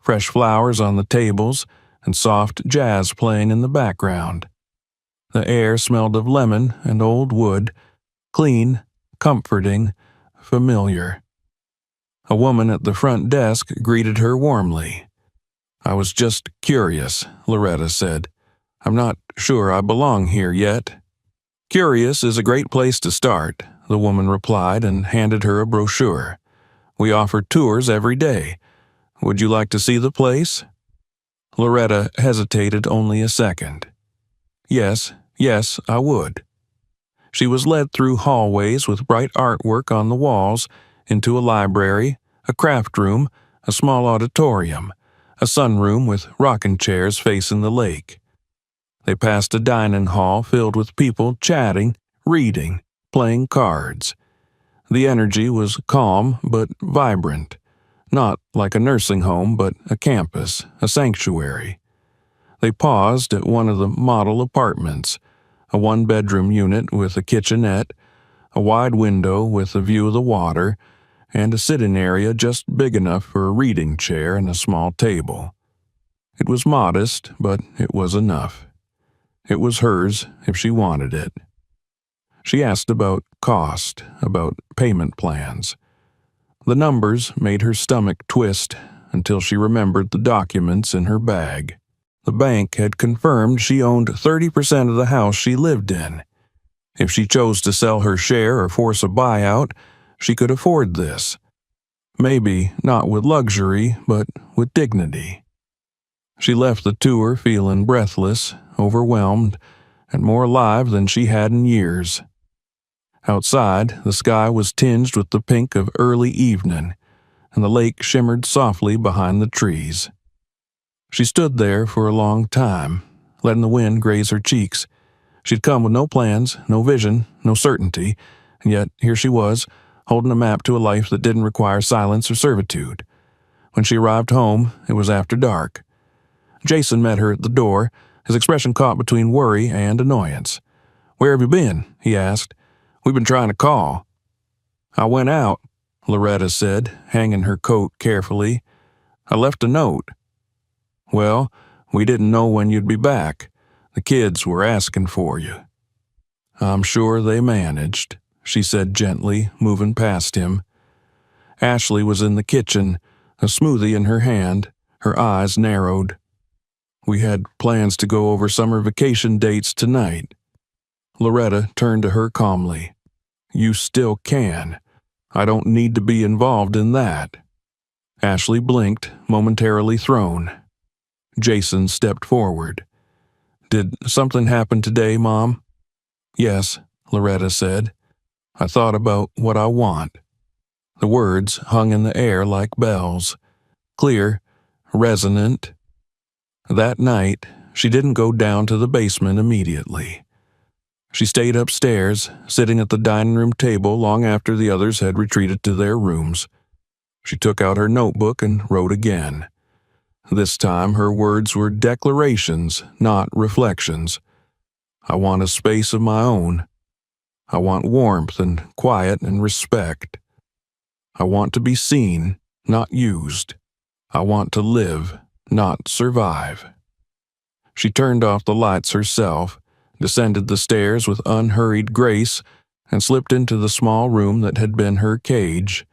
fresh flowers on the tables, and soft jazz playing in the background. The air smelled of lemon and old wood, clean, comforting, familiar. A woman at the front desk greeted her warmly. "I was just curious," Loretta said. "I'm not sure I belong here yet." "Curious is a great place to start," the woman replied and handed her a brochure. "We offer tours every day. Would you like to see the place?" Loretta hesitated only a second. Yes, I would." She was led through hallways with bright artwork on the walls, into a library, a craft room, a small auditorium, a sunroom with rocking chairs facing the lake. They passed a dining hall filled with people chatting, reading, playing cards. The energy was calm but vibrant, not like a nursing home but a campus, a sanctuary. They paused at one of the model apartments, a one-bedroom unit with a kitchenette, a wide window with a view of the water, and a sitting area just big enough for a reading chair and a small table. It was modest, but it was enough. It was hers if she wanted it. She asked about cost, about payment plans. The numbers made her stomach twist until she remembered the documents in her bag. The bank had confirmed she owned 30% of the house she lived in. If she chose to sell her share or force a buyout, she could afford this. Maybe not with luxury, but with dignity. She left the tour feeling breathless, overwhelmed, and more alive than she had in years. Outside, the sky was tinged with the pink of early evening, and the lake shimmered softly behind the trees. She stood there for a long time, letting the wind graze her cheeks. She'd come with no plans, no vision, no certainty, and yet here she was, holding a map to a life that didn't require silence or servitude. When she arrived home, it was after dark. Jason met her at the door, his expression caught between worry and annoyance. "Where have you been?" he asked. "We've been trying to call." "I went out," Loretta said, hanging her coat carefully. "I left a note." "Well, we didn't know when you'd be back. The kids were asking for you." "I'm sure they managed," she said gently, moving past him. Ashley was in the kitchen, a smoothie in her hand, her eyes narrowed. "We had plans to go over summer vacation dates tonight." Loretta turned to her calmly. "You still can. I don't need to be involved in that." Ashley blinked, momentarily thrown. Jason stepped forward. "Did something happen today, Mom?" "Yes," Loretta said. "I thought about what I want." The words hung in the air like bells, clear, resonant. That night, she didn't go down to the basement immediately. She stayed upstairs, sitting at the dining room table long after the others had retreated to their rooms. She took out her notebook and wrote again. This time her words were declarations, not reflections. "I want a space of my own. I want warmth and quiet and respect. I want to be seen, not used. I want to live, not survive." She turned off the lights herself, descended the stairs with unhurried grace, and slipped into the small room that had been her cage,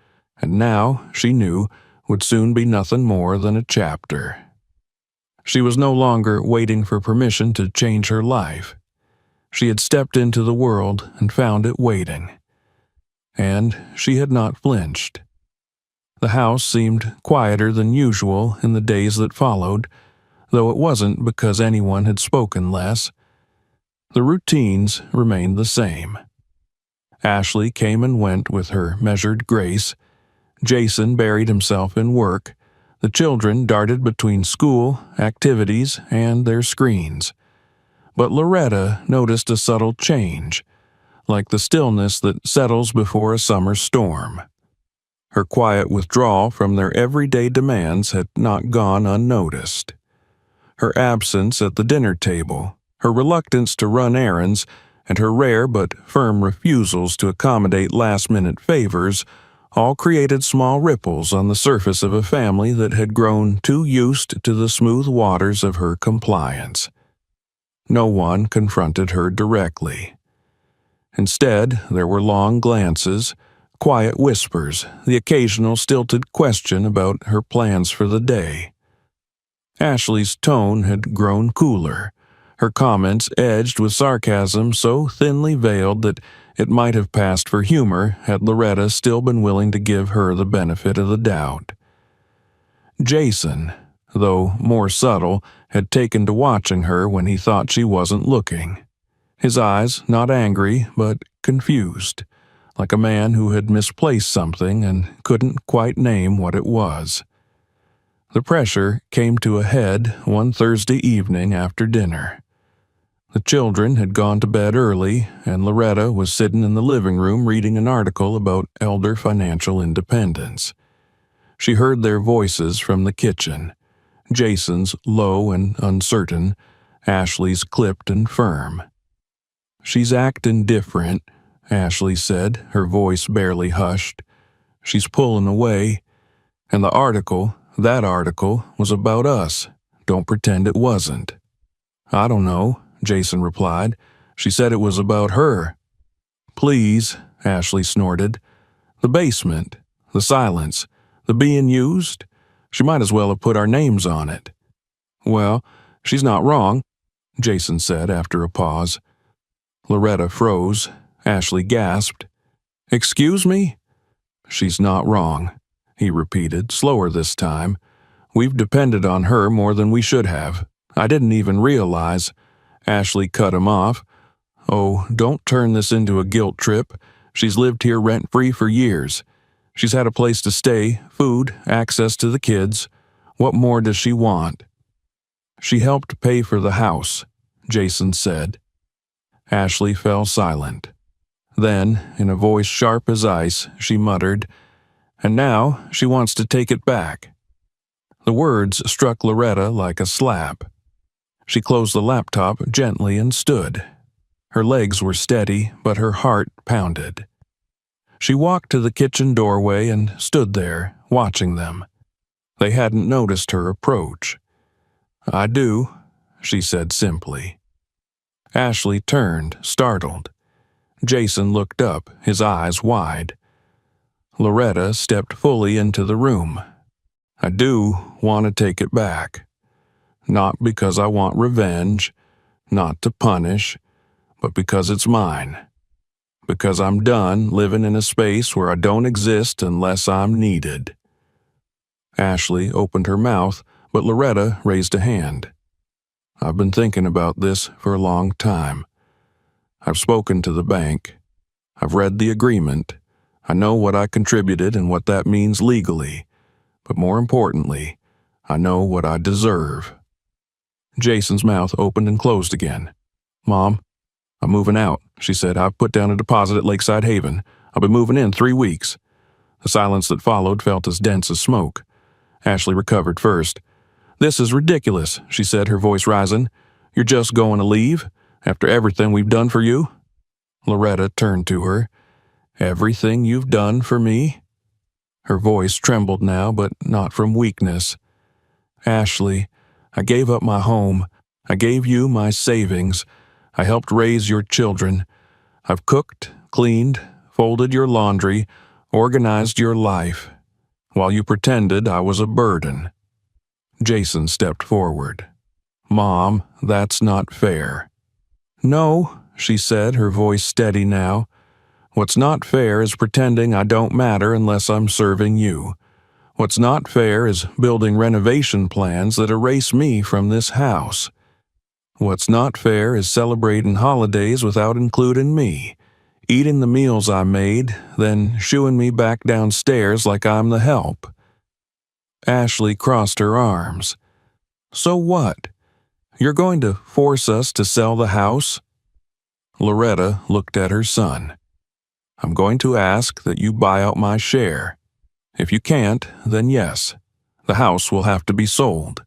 and now, she knew, would soon be nothing more than a chapter. She was no longer waiting for permission to change her life. She had stepped into the world and found it waiting. And she had not flinched. The house seemed quieter than usual in the days that followed, though it wasn't because anyone had spoken less. The routines remained the same. Ashley came and went with her measured grace. Jason buried himself in work. The children darted between school, activities, and their screens. But Loretta noticed a subtle change, like the stillness that settles before a summer storm. Her quiet withdrawal from their everyday demands had not gone unnoticed. Her absence at the dinner table, her reluctance to run errands, and her rare but firm refusals to accommodate last-minute favors all created small ripples on the surface of a family that had grown too used to the smooth waters of her compliance. No one confronted her directly. Instead, there were long glances, quiet whispers, the occasional stilted question about her plans for the day. Ashley's tone had grown cooler, her comments edged with sarcasm so thinly veiled that it might have passed for humor had Loretta still been willing to give her the benefit of the doubt. Jason, though more subtle, had taken to watching her when he thought she wasn't looking. His eyes not angry, but confused, like a man who had misplaced something and couldn't quite name what it was. The pressure came to a head one Thursday evening after dinner. The children had gone to bed early, and Loretta was sitting in the living room reading an article about elder financial independence. She heard their voices from the kitchen, Jason's low and uncertain, Ashley's clipped and firm. "She's acting different," Ashley said, her voice barely hushed. "She's pulling away. And that article, was about us. Don't pretend it wasn't." "I don't know," Jason replied. "She said it was about her." "Please," Ashley snorted. "The basement, the silence, the being used. She might as well have put our names on it." "Well, she's not wrong," Jason said after a pause. Loretta froze. Ashley gasped. "Excuse me?" "She's not wrong," he repeated, slower this time. "We've depended on her more than we should have. I didn't even realize." Ashley cut him off. "Oh, don't turn this into a guilt trip. She's lived here rent-free for years. She's had a place to stay, food, access to the kids. What more does she want?" "She helped pay for the house," Jason said. Ashley fell silent. Then, in a voice sharp as ice, she muttered, "And now she wants to take it back." The words struck Loretta like a slap. She closed the laptop gently and stood. Her legs were steady, but her heart pounded. She walked to the kitchen doorway and stood there, watching them. They hadn't noticed her approach. "I do," she said simply. Ashley turned, startled. Jason looked up, his eyes wide. Loretta stepped fully into the room. "I do want to take it back. Not because I want revenge, not to punish, but because it's mine. Because I'm done living in a space where I don't exist unless I'm needed." Ashley opened her mouth, but Loretta raised a hand. "I've been thinking about this for a long time. I've spoken to the bank. I've read the agreement. I know what I contributed and what that means legally. But more importantly, I know what I deserve." Jason's mouth opened and closed again. "Mom, I'm moving out," she said. "I've put down a deposit at Lakeside Haven. I'll be moving in 3 weeks. The silence that followed felt as dense as smoke. Ashley recovered first. "This is ridiculous," she said, her voice rising. "You're just going to leave? After everything we've done for you?" Loretta turned to her. "Everything you've done for me?" Her voice trembled now, but not from weakness. "Ashley, I gave up my home. I gave you my savings. I helped raise your children. I've cooked, cleaned, folded your laundry, organized your life, while you pretended I was a burden." Jason stepped forward. "Mom, that's not fair." "No," she said, her voice steady now. "What's not fair is pretending I don't matter unless I'm serving you. What's not fair is building renovation plans that erase me from this house. What's not fair is celebrating holidays without including me, eating the meals I made, then shooing me back downstairs like I'm the help." Ashley crossed her arms. "So what? You're going to force us to sell the house?" Loretta looked at her son. "I'm going to ask that you buy out my share. If you can't, then yes, the house will have to be sold."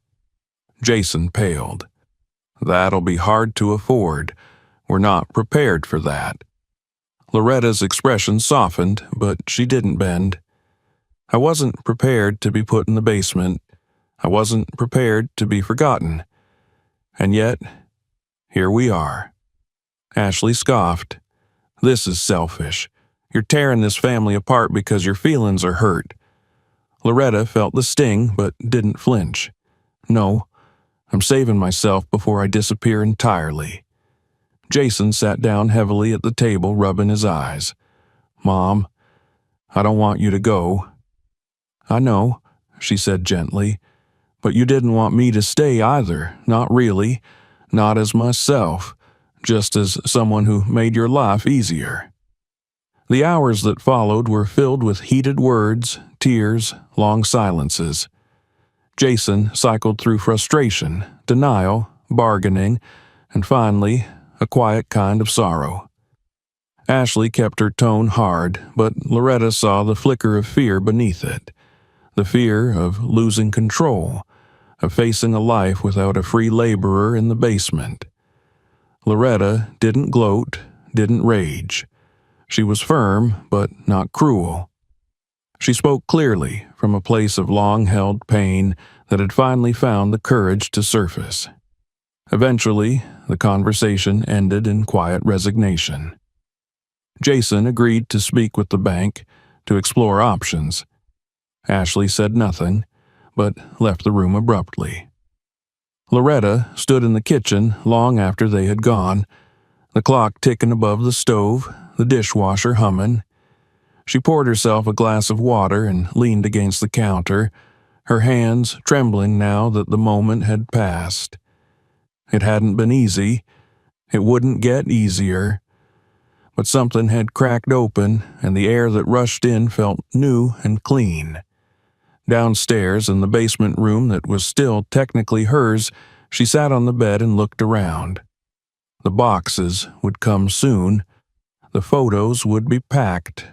Jason paled. "That'll be hard to afford. We're not prepared for that." Loretta's expression softened, but she didn't bend. "I wasn't prepared to be put in the basement. I wasn't prepared to be forgotten. And yet, here we are." Ashley scoffed. "This is selfish. You're tearing this family apart because your feelings are hurt." Loretta felt the sting, but didn't flinch. "No, I'm saving myself before I disappear entirely." Jason sat down heavily at the table, rubbing his eyes. "Mom, I don't want you to go." "I know," she said gently, "but you didn't want me to stay either, not really, not as myself, just as someone who made your life easier." The hours that followed were filled with heated words, tears, long silences. Jason cycled through frustration, denial, bargaining, and finally, a quiet kind of sorrow. Ashley kept her tone hard, but Loretta saw the flicker of fear beneath it. The fear of losing control, of facing a life without a free laborer in the basement. Loretta didn't gloat, didn't rage. She was firm, but not cruel. She spoke clearly from a place of long-held pain that had finally found the courage to surface. Eventually, the conversation ended in quiet resignation. Jason agreed to speak with the bank, to explore options. Ashley said nothing, but left the room abruptly. Loretta stood in the kitchen long after they had gone, the clock ticking above the stove, the dishwasher humming. She poured herself a glass of water and leaned against the counter, her hands trembling now that the moment had passed. It hadn't been easy. It wouldn't get easier. But something had cracked open, and the air that rushed in felt new and clean. Downstairs, in the basement room that was still technically hers, she sat on the bed and looked around. The boxes would come soon. The photos would be packed.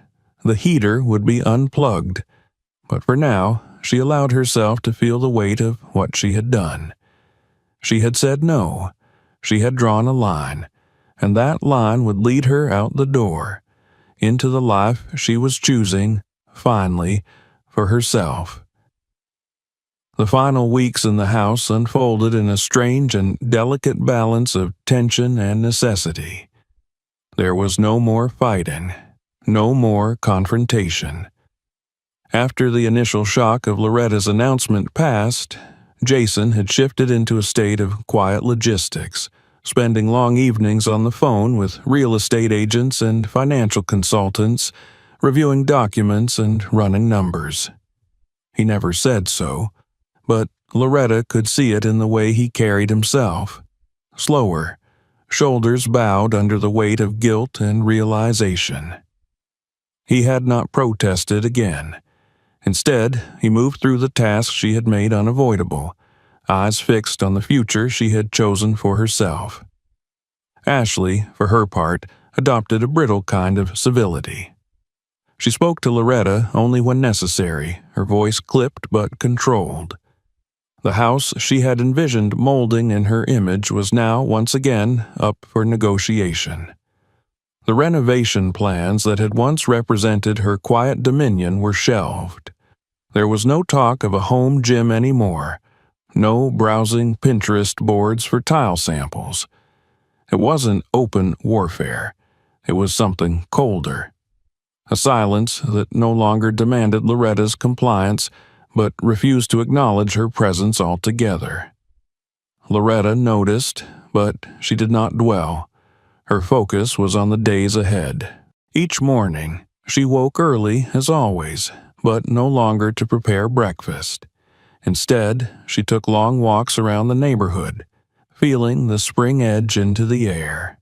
The heater would be unplugged. But for now, she allowed herself to feel the weight of what she had done. She had said no. She had drawn a line, and that line would lead her out the door, into the life she was choosing, finally, for herself. The final weeks in the house unfolded in a strange and delicate balance of tension and necessity. There was no more fighting, no more confrontation. After the initial shock of Loretta's announcement passed, Jason had shifted into a state of quiet logistics, spending long evenings on the phone with real estate agents and financial consultants, reviewing documents and running numbers. He never said so, but Loretta could see it in the way he carried himself. Slower, shoulders bowed under the weight of guilt and realization. He had not protested again. Instead, he moved through the tasks she had made unavoidable, eyes fixed on the future she had chosen for herself. Ashley, for her part, adopted a brittle kind of civility. She spoke to Loretta only when necessary, her voice clipped but controlled. The house she had envisioned molding in her image was now once again up for negotiation. The renovation plans that had once represented her quiet dominion were shelved. There was no talk of a home gym anymore, no browsing Pinterest boards for tile samples. It wasn't open warfare. It was something colder. A silence that no longer demanded Loretta's compliance, but refused to acknowledge her presence altogether. Loretta noticed, but she did not dwell. Her focus was on the days ahead. Each morning, she woke early, as always, but no longer to prepare breakfast. Instead, she took long walks around the neighborhood, feeling the spring edge into the air.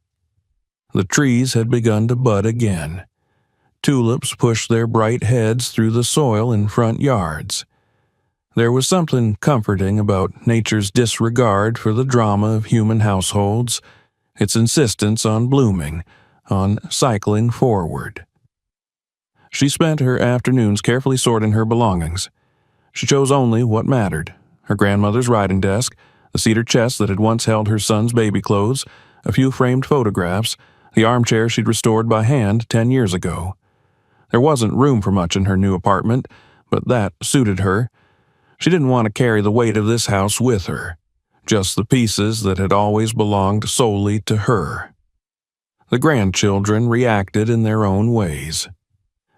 The trees had begun to bud again. Tulips pushed their bright heads through the soil in front yards. There was something comforting about nature's disregard for the drama of human households, its insistence on blooming, on cycling forward. She spent her afternoons carefully sorting her belongings. She chose only what mattered: her grandmother's writing desk, the cedar chest that had once held her son's baby clothes, a few framed photographs, the armchair she'd restored by hand 10 years ago. There wasn't room for much in her new apartment, but that suited her. She didn't want to carry the weight of this house with her, just the pieces that had always belonged solely to her. The grandchildren reacted in their own ways.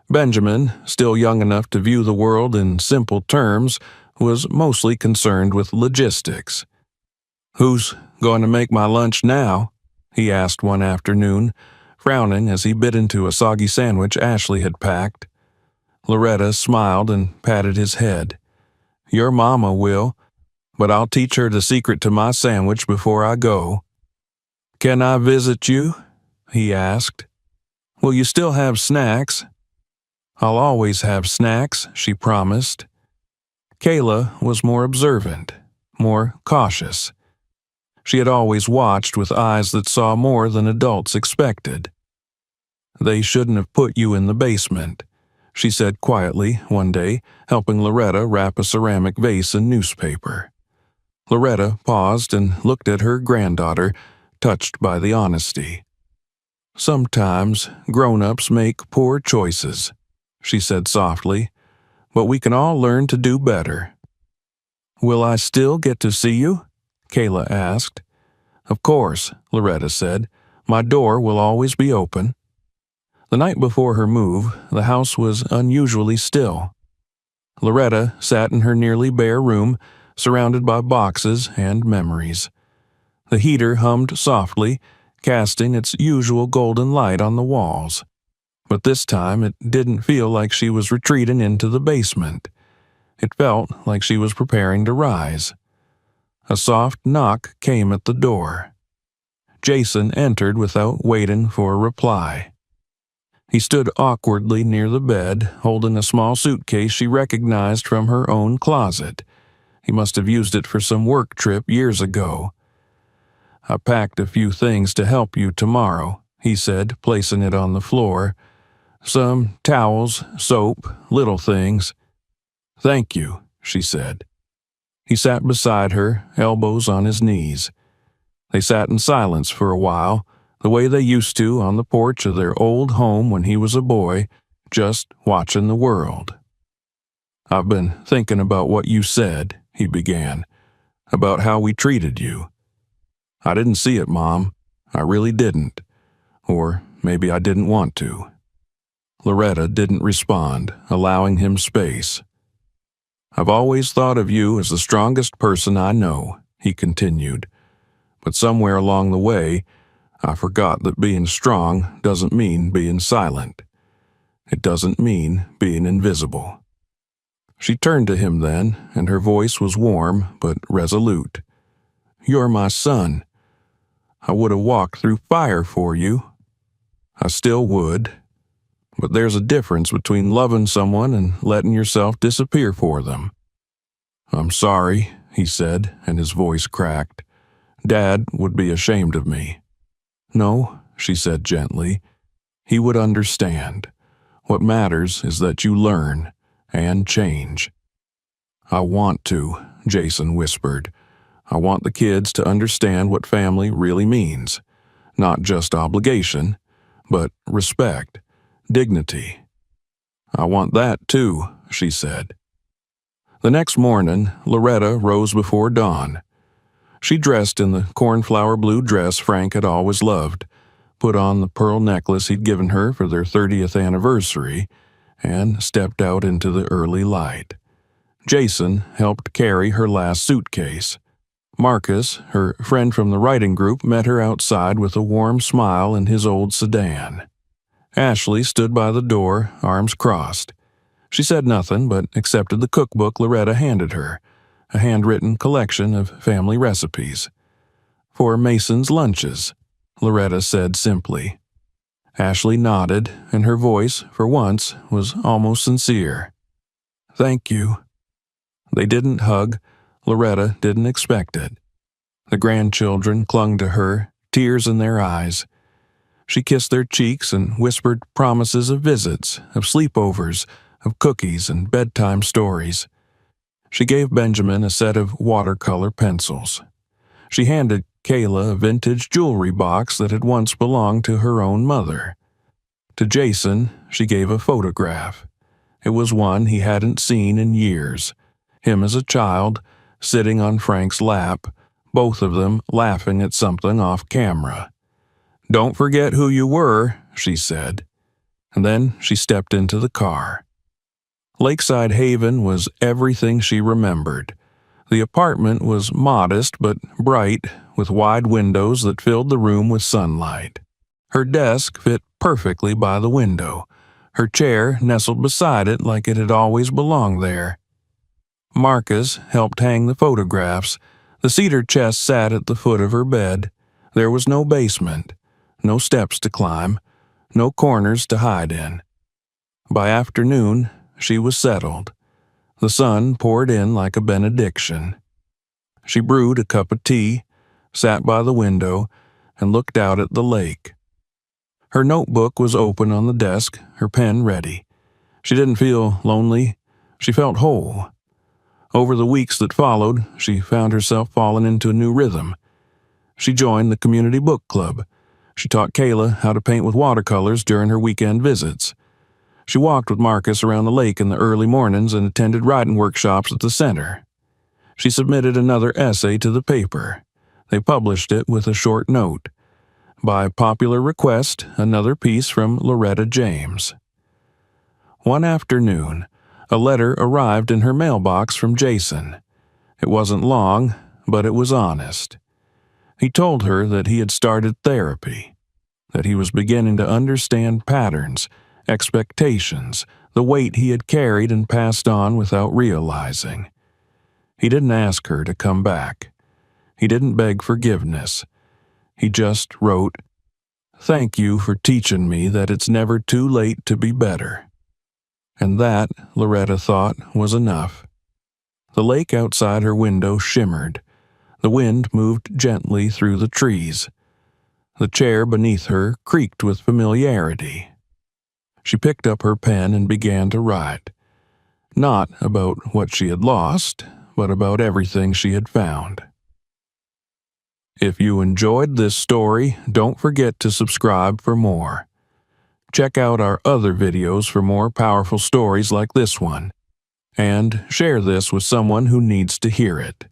Benjamin, still young enough to view the world in simple terms, was mostly concerned with logistics. "Who's going to make my lunch now?" he asked one afternoon, frowning as he bit into a soggy sandwich Ashley had packed. Loretta smiled and patted his head. "Your mama will, but I'll teach her the secret to my sandwich before I go." "Can I visit you?" he asked. "Will you still have snacks?" "I'll always have snacks," she promised. Kayla was more observant, more cautious. She had always watched with eyes that saw more than adults expected. "They shouldn't have put you in the basement," she said quietly one day, helping Loretta wrap a ceramic vase in newspaper. Loretta paused and looked at her granddaughter, touched by the honesty. "Sometimes grown-ups make poor choices," she said softly, "but we can all learn to do better." "Will I still get to see you?" Kayla asked. "Of course," Loretta said. "My door will always be open." The night before her move, the house was unusually still. Loretta sat in her nearly bare room, surrounded by boxes and memories. The heater hummed softly, casting its usual golden light on the walls. But this time it didn't feel like she was retreating into the basement. It felt like she was preparing to rise. A soft knock came at the door. Jason entered without waiting for a reply. He stood awkwardly near the bed, holding a small suitcase she recognized from her own closet. He must have used it for some work trip years ago. "I packed a few things to help you tomorrow," he said, placing it on the floor. "Some towels, soap, little things." "Thank you," she said. He sat beside her, elbows on his knees. They sat in silence for a while, the way they used to on the porch of their old home when he was a boy, just watching the world. "I've been thinking about what you said," he began, "about how we treated you. I didn't see it, Mom. I really didn't. Or maybe I didn't want to." Loretta didn't respond, allowing him space. "I've always thought of you as the strongest person I know," he continued. "But somewhere along the way, I forgot that being strong doesn't mean being silent. It doesn't mean being invisible." She turned to him then, and her voice was warm but resolute. "You're my son. I would have walked through fire for you. I still would. But there's a difference between loving someone and letting yourself disappear for them." "I'm sorry," he said, and his voice cracked. "Dad would be ashamed of me." "No," she said gently. "He would understand. What matters is that you learn and change." "I want to," Jason whispered. "I want the kids to understand what family really means. Not just obligation, but respect, dignity." "I want that too," she said. The next morning, Loretta rose before dawn. She dressed in the cornflower blue dress Frank had always loved, put on the pearl necklace he'd given her for their 30th anniversary, and stepped out into the early light. Jason helped carry her last suitcase. Marcus, her friend from the writing group, met her outside with a warm smile in his old sedan. Ashley stood by the door, arms crossed. She said nothing but accepted the cookbook Loretta handed her, a handwritten collection of family recipes. "For Mason's lunches," Loretta said simply. Ashley nodded, and her voice, for once, was almost sincere. "Thank you." They didn't hug. Loretta didn't expect it. The grandchildren clung to her, tears in their eyes. She kissed their cheeks and whispered promises of visits, of sleepovers, of cookies and bedtime stories. She gave Benjamin a set of watercolor pencils. She handed Kayla a vintage jewelry box that had once belonged to her own mother. To Jason, she gave a photograph. It was one he hadn't seen in years. Him as a child, sitting on Frank's lap, both of them laughing at something off camera. "Don't forget who you were," she said. And then she stepped into the car. Lakeside Haven was everything she remembered. The apartment was modest but bright, with wide windows that filled the room with sunlight. Her desk fit perfectly by the window, her chair nestled beside it like it had always belonged there. Marcus helped hang the photographs. The cedar chest sat at the foot of her bed. There was no basement, no steps to climb, no corners to hide in. By afternoon, she was settled. The sun poured in like a benediction. She brewed a cup of tea, sat by the window, and looked out at the lake. Her notebook was open on the desk, her pen ready. She didn't feel lonely. She felt whole. Over the weeks that followed, she found herself falling into a new rhythm. She joined the community book club. She taught Kayla how to paint with watercolors during her weekend visits. She walked with Marcus around the lake in the early mornings and attended writing workshops at the center. She submitted another essay to the paper. They published it with a short note. By popular request, another piece from Loretta James. One afternoon, a letter arrived in her mailbox from Jason. It wasn't long, but it was honest. He told her that he had started therapy, that he was beginning to understand patterns, expectations, the weight he had carried and passed on without realizing. He didn't ask her to come back. He didn't beg forgiveness. He just wrote, "Thank you for teaching me that it's never too late to be better." And that, Loretta thought, was enough. The lake outside her window shimmered. The wind moved gently through the trees. The chair beneath her creaked with familiarity. She picked up her pen and began to write. Not about what she had lost, but about everything she had found. If you enjoyed this story, don't forget to subscribe for more. Check out our other videos for more powerful stories like this one, and share this with someone who needs to hear it.